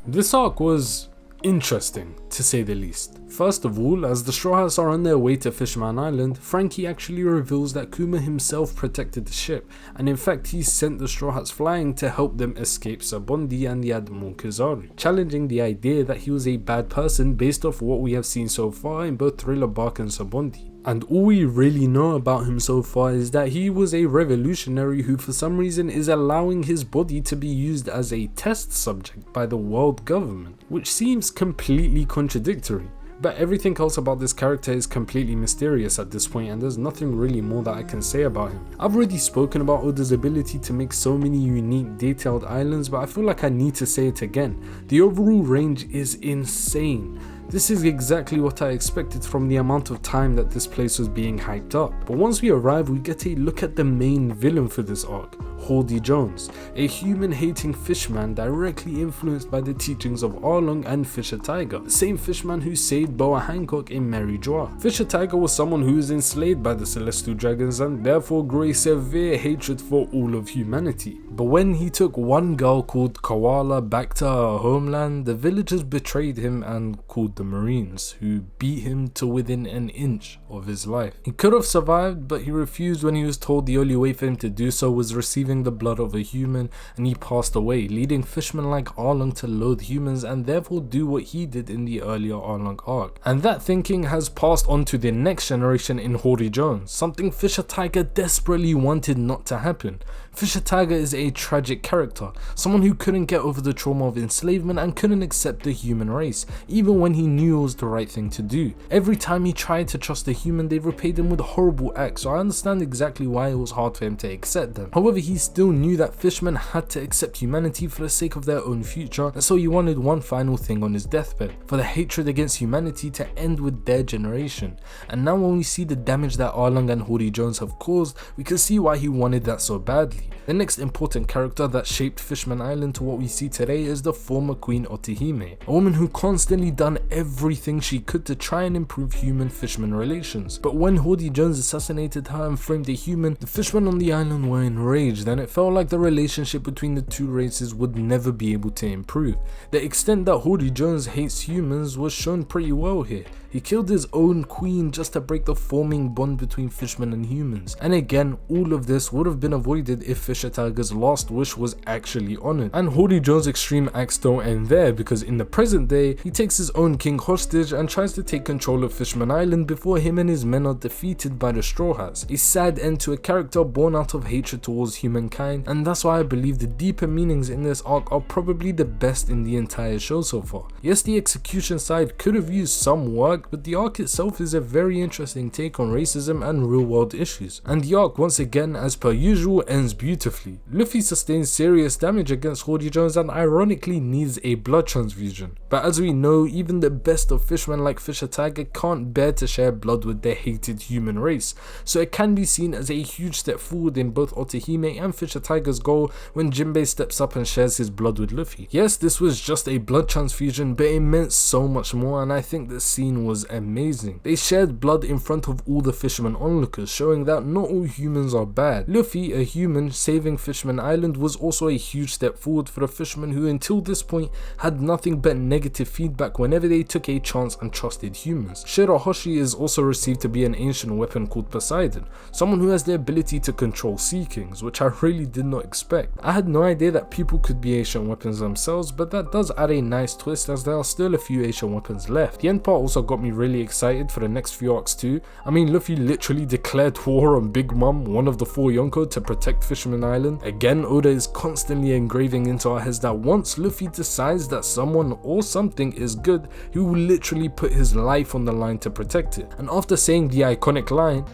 This arc was interesting, to say the least. First of all, as the Straw Hats are on their way to Fishman Island, Frankie actually reveals that Kuma himself protected the ship, and in fact he sent the Straw Hats flying to help them escape Sabaody and the Admiral Kizaru, challenging the idea that he was a bad person based off what we have seen so far in both Thriller Bark and Sabaody. And all we really know about him so far is that he was a revolutionary who for some reason is allowing his body to be used as a test subject by the world government, which seems completely contradictory. But everything else about this character is completely mysterious at this point, and there's nothing really more that I can say about him. I've already spoken about Oda's ability to make so many unique detailed islands, but I feel like I need to say it again. The overall range is insane. This is exactly what I expected from the amount of time that this place was being hyped up. But once we arrive, we get a look at the main villain for this arc, Hody Jones, a human-hating fishman directly influenced by the teachings of Arlong and Fisher Tiger, the same fishman who saved Boa Hancock in Mary Joa. Fisher Tiger was someone who was enslaved by the Celestial Dragons and therefore grew a severe hatred for all of humanity. But when he took one girl called Koala back to her homeland, the villagers betrayed him and called the Marines, who beat him to within an inch of his life. He could have survived, but he refused when he was told the only way for him to do so was receiving the blood of a human, and he passed away, leading fishermen like Arlong to loathe humans and therefore do what he did in the earlier Arlong arc. And that thinking has passed on to the next generation in Hody Jones, something Fisher Tiger desperately wanted not to happen. Fisher Tiger is a tragic character, someone who couldn't get over the trauma of enslavement and couldn't accept the human race, even when he knew it was the right thing to do. Every time he tried to trust a human, they repaid him with horrible acts, so I understand exactly why it was hard for him to accept them. However, he still knew that fishermen had to accept humanity for the sake of their own future, and so he wanted one final thing on his deathbed, for the hatred against humanity to end with their generation. And now when we see the damage that Arlong and Hody Jones have caused, we can see why he wanted that so badly. The next important character that shaped Fishman Island to what we see today is the former Queen Otihime, a woman who constantly done everything she could to try and improve human-fisherman relations. But when Hody Jones assassinated her and framed a human, the fishermen on the island were enraged, and it felt like the relationship between the two races would never be able to improve. The extent that Hody Jones hates humans was shown pretty well here. He killed his own queen just to break the forming bond between fishermen and humans. And again, all of this would have been avoided if Fisher Tiger's last wish was actually honoured. And Hody Jones' extreme acts don't end there, because in the present day, he takes his own king hostage and tries to take control of Fishman Island before him and his men are defeated by the Straw Hats. A sad end to a character born out of hatred towards humankind, and that's why I believe the deeper meanings in this arc are probably the best in the entire show so far. Yes, the execution side could have used some work, but the arc itself is a very interesting take on racism and real world issues. And the arc once again, as per usual, ends beautifully. Luffy sustains serious damage against Hody Jones and ironically needs a blood transfusion. But as we know, even the best of fishermen like Fisher Tiger can't bear to share blood with their hated human race, so it can be seen as a huge step forward in both Otihime and Fisher Tiger's goal when Jinbei steps up and shares his blood with Luffy. Yes, this was just a blood transfusion, but it meant so much more, and I think the scene was amazing. They shared blood in front of all the fishermen onlookers, showing that not all humans are bad. Luffy, a human, saving Fishman Island was also a huge step forward for the fishermen who until this point had nothing but negative feedback whenever they they took a chance and trusted humans. Shirahoshi is also received to be an ancient weapon called Poseidon, someone who has the ability to control Sea Kings, which I really did not expect. I had no idea that people could be ancient weapons themselves, but that does add a nice twist as there are still a few ancient weapons left. The end part also got me really excited for the next few arcs too. I mean, Luffy literally declared war on Big Mom, one of the 4 Yonko, to protect Fishman Island. Again, Oda is constantly engraving into our heads that once Luffy decides that someone or something is good, he will literally put his life on the line to protect it. And after saying the iconic line,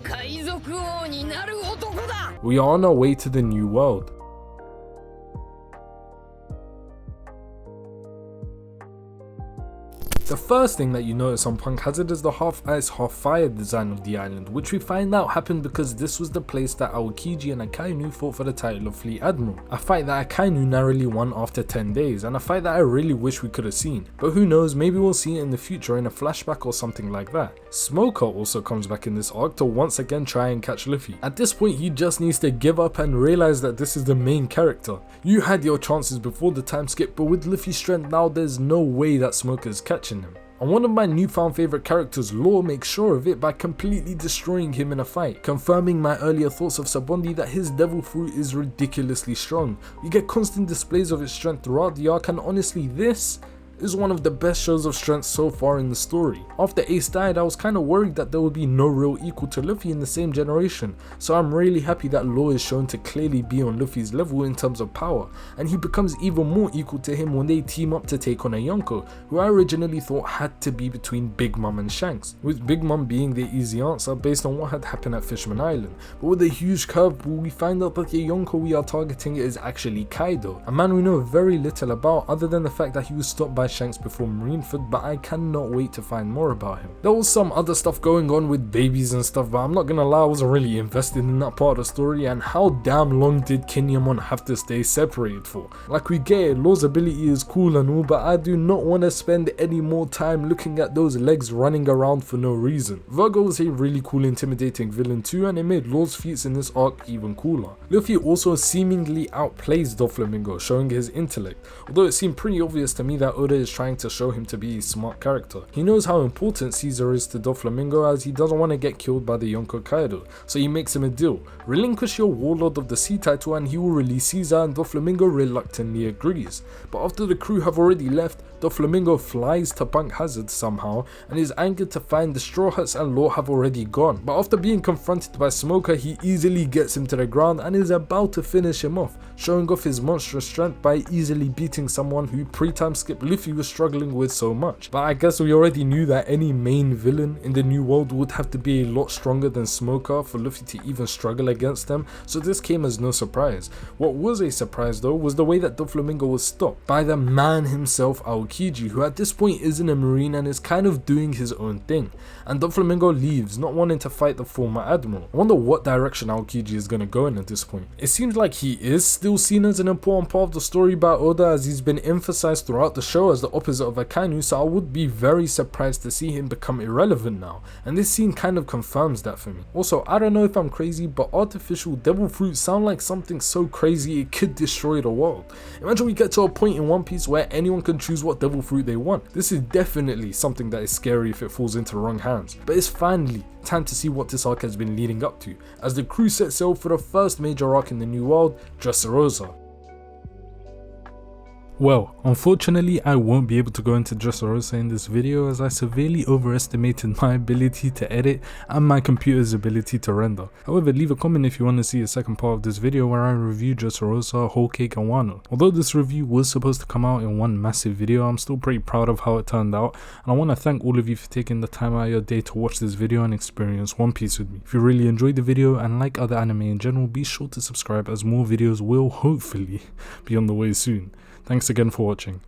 we are on our way to the new world. The first thing that you notice on Punk Hazard is the half ice, half fire design of the island, which we find out happened because this was the place that Aokiji and Akainu fought for the title of Fleet Admiral, a fight that Akainu narrowly won after 10 days, and a fight that I really wish we could have seen, but who knows, maybe we'll see it in the future in a flashback or something like that. Smoker also comes back in this arc to once again try and catch Luffy. At this point he just needs to give up and realize that this is the main character. You had your chances before the time skip, but with Luffy's strength now there's no way that Smoker is catching him. And one of my newfound favourite characters, Law, makes sure of it by completely destroying him in a fight, confirming my earlier thoughts of Sabaody that his devil fruit is ridiculously strong. We get constant displays of its strength throughout the arc, and honestly this is one of the best shows of strength so far in the story. After Ace died, I was kinda worried that there would be no real equal to Luffy in the same generation, so I'm really happy that Law is shown to clearly be on Luffy's level in terms of power, and he becomes even more equal to him when they team up to take on a Yonko, who I originally thought had to be between Big Mom and Shanks, with Big Mom being the easy answer based on what had happened at Fishman Island. But with a huge curveball, we find out that the Yonko we are targeting is actually Kaido, a man we know very little about other than the fact that he was stopped by Shanks before Marineford, but I cannot wait to find more about him. There was some other stuff going on with babies and stuff, but I'm not gonna lie, I wasn't really invested in that part of the story, and how damn long did Kinemon have to stay separated for? Like, we get it, Law's ability is cool and all, but I do not want to spend any more time looking at those legs running around for no reason. Virgo was a really cool intimidating villain too, and it made Law's feats in this arc even cooler. Luffy also seemingly outplays Doflamingo, showing his intellect, although it seemed pretty obvious to me that Oda is trying to show him to be a smart character. He knows how important Caesar is to Doflamingo, as he doesn't want to get killed by the Yonko Kaido, so he makes him a deal. Relinquish your Warlord of the Sea title and he will release Caesar, and Doflamingo reluctantly agrees. But after the crew have already left, Doflamingo flies to Punk Hazard somehow and is angered to find the Straw Hats and Law have already gone. But after being confronted by Smoker, he easily gets him to the ground and is about to finish him off, showing off his monstrous strength by easily beating someone who pre-time skip Luffy was struggling with so much. But I guess we already knew that any main villain in the new world would have to be a lot stronger than Smoker for Luffy to even struggle against them, so this came as no surprise. What was a surprise though was the way that Doflamingo was stopped by the man himself, Aokiji, who at this point isn't a marine and is kind of doing his own thing, and Doflamingo leaves, not wanting to fight the former admiral. I wonder what direction Aokiji is going to go in at this point. It seems like he is still seen as an important part of the story by Oda, as he's been emphasized throughout the show as the opposite of Akainu, so I would be very surprised to see him become irrelevant now, and this scene kind of confirms that for me. Also, I don't know if I'm crazy, but artificial devil fruits sound like something so crazy it could destroy the world. Imagine we get to a point in One Piece where anyone can choose what devil fruit they want. This is definitely something that is scary if it falls into the wrong hands, but it's finally time to see what this arc has been leading up to, as the crew set sail for the first major arc in the new world, Dressrosa. Well, unfortunately I won't be able to go into Dressrosa in this video, as I severely overestimated my ability to edit and my computer's ability to render. However, leave a comment if you want to see a second part of this video where I review Dressrosa, Wholecake and Wano. Although this review was supposed to come out in one massive video, I'm still pretty proud of how it turned out, and I want to thank all of you for taking the time out of your day to watch this video and experience One Piece with me. If you really enjoyed the video and like other anime in general, be sure to subscribe, as more videos will hopefully be on the way soon. Thanks again for watching.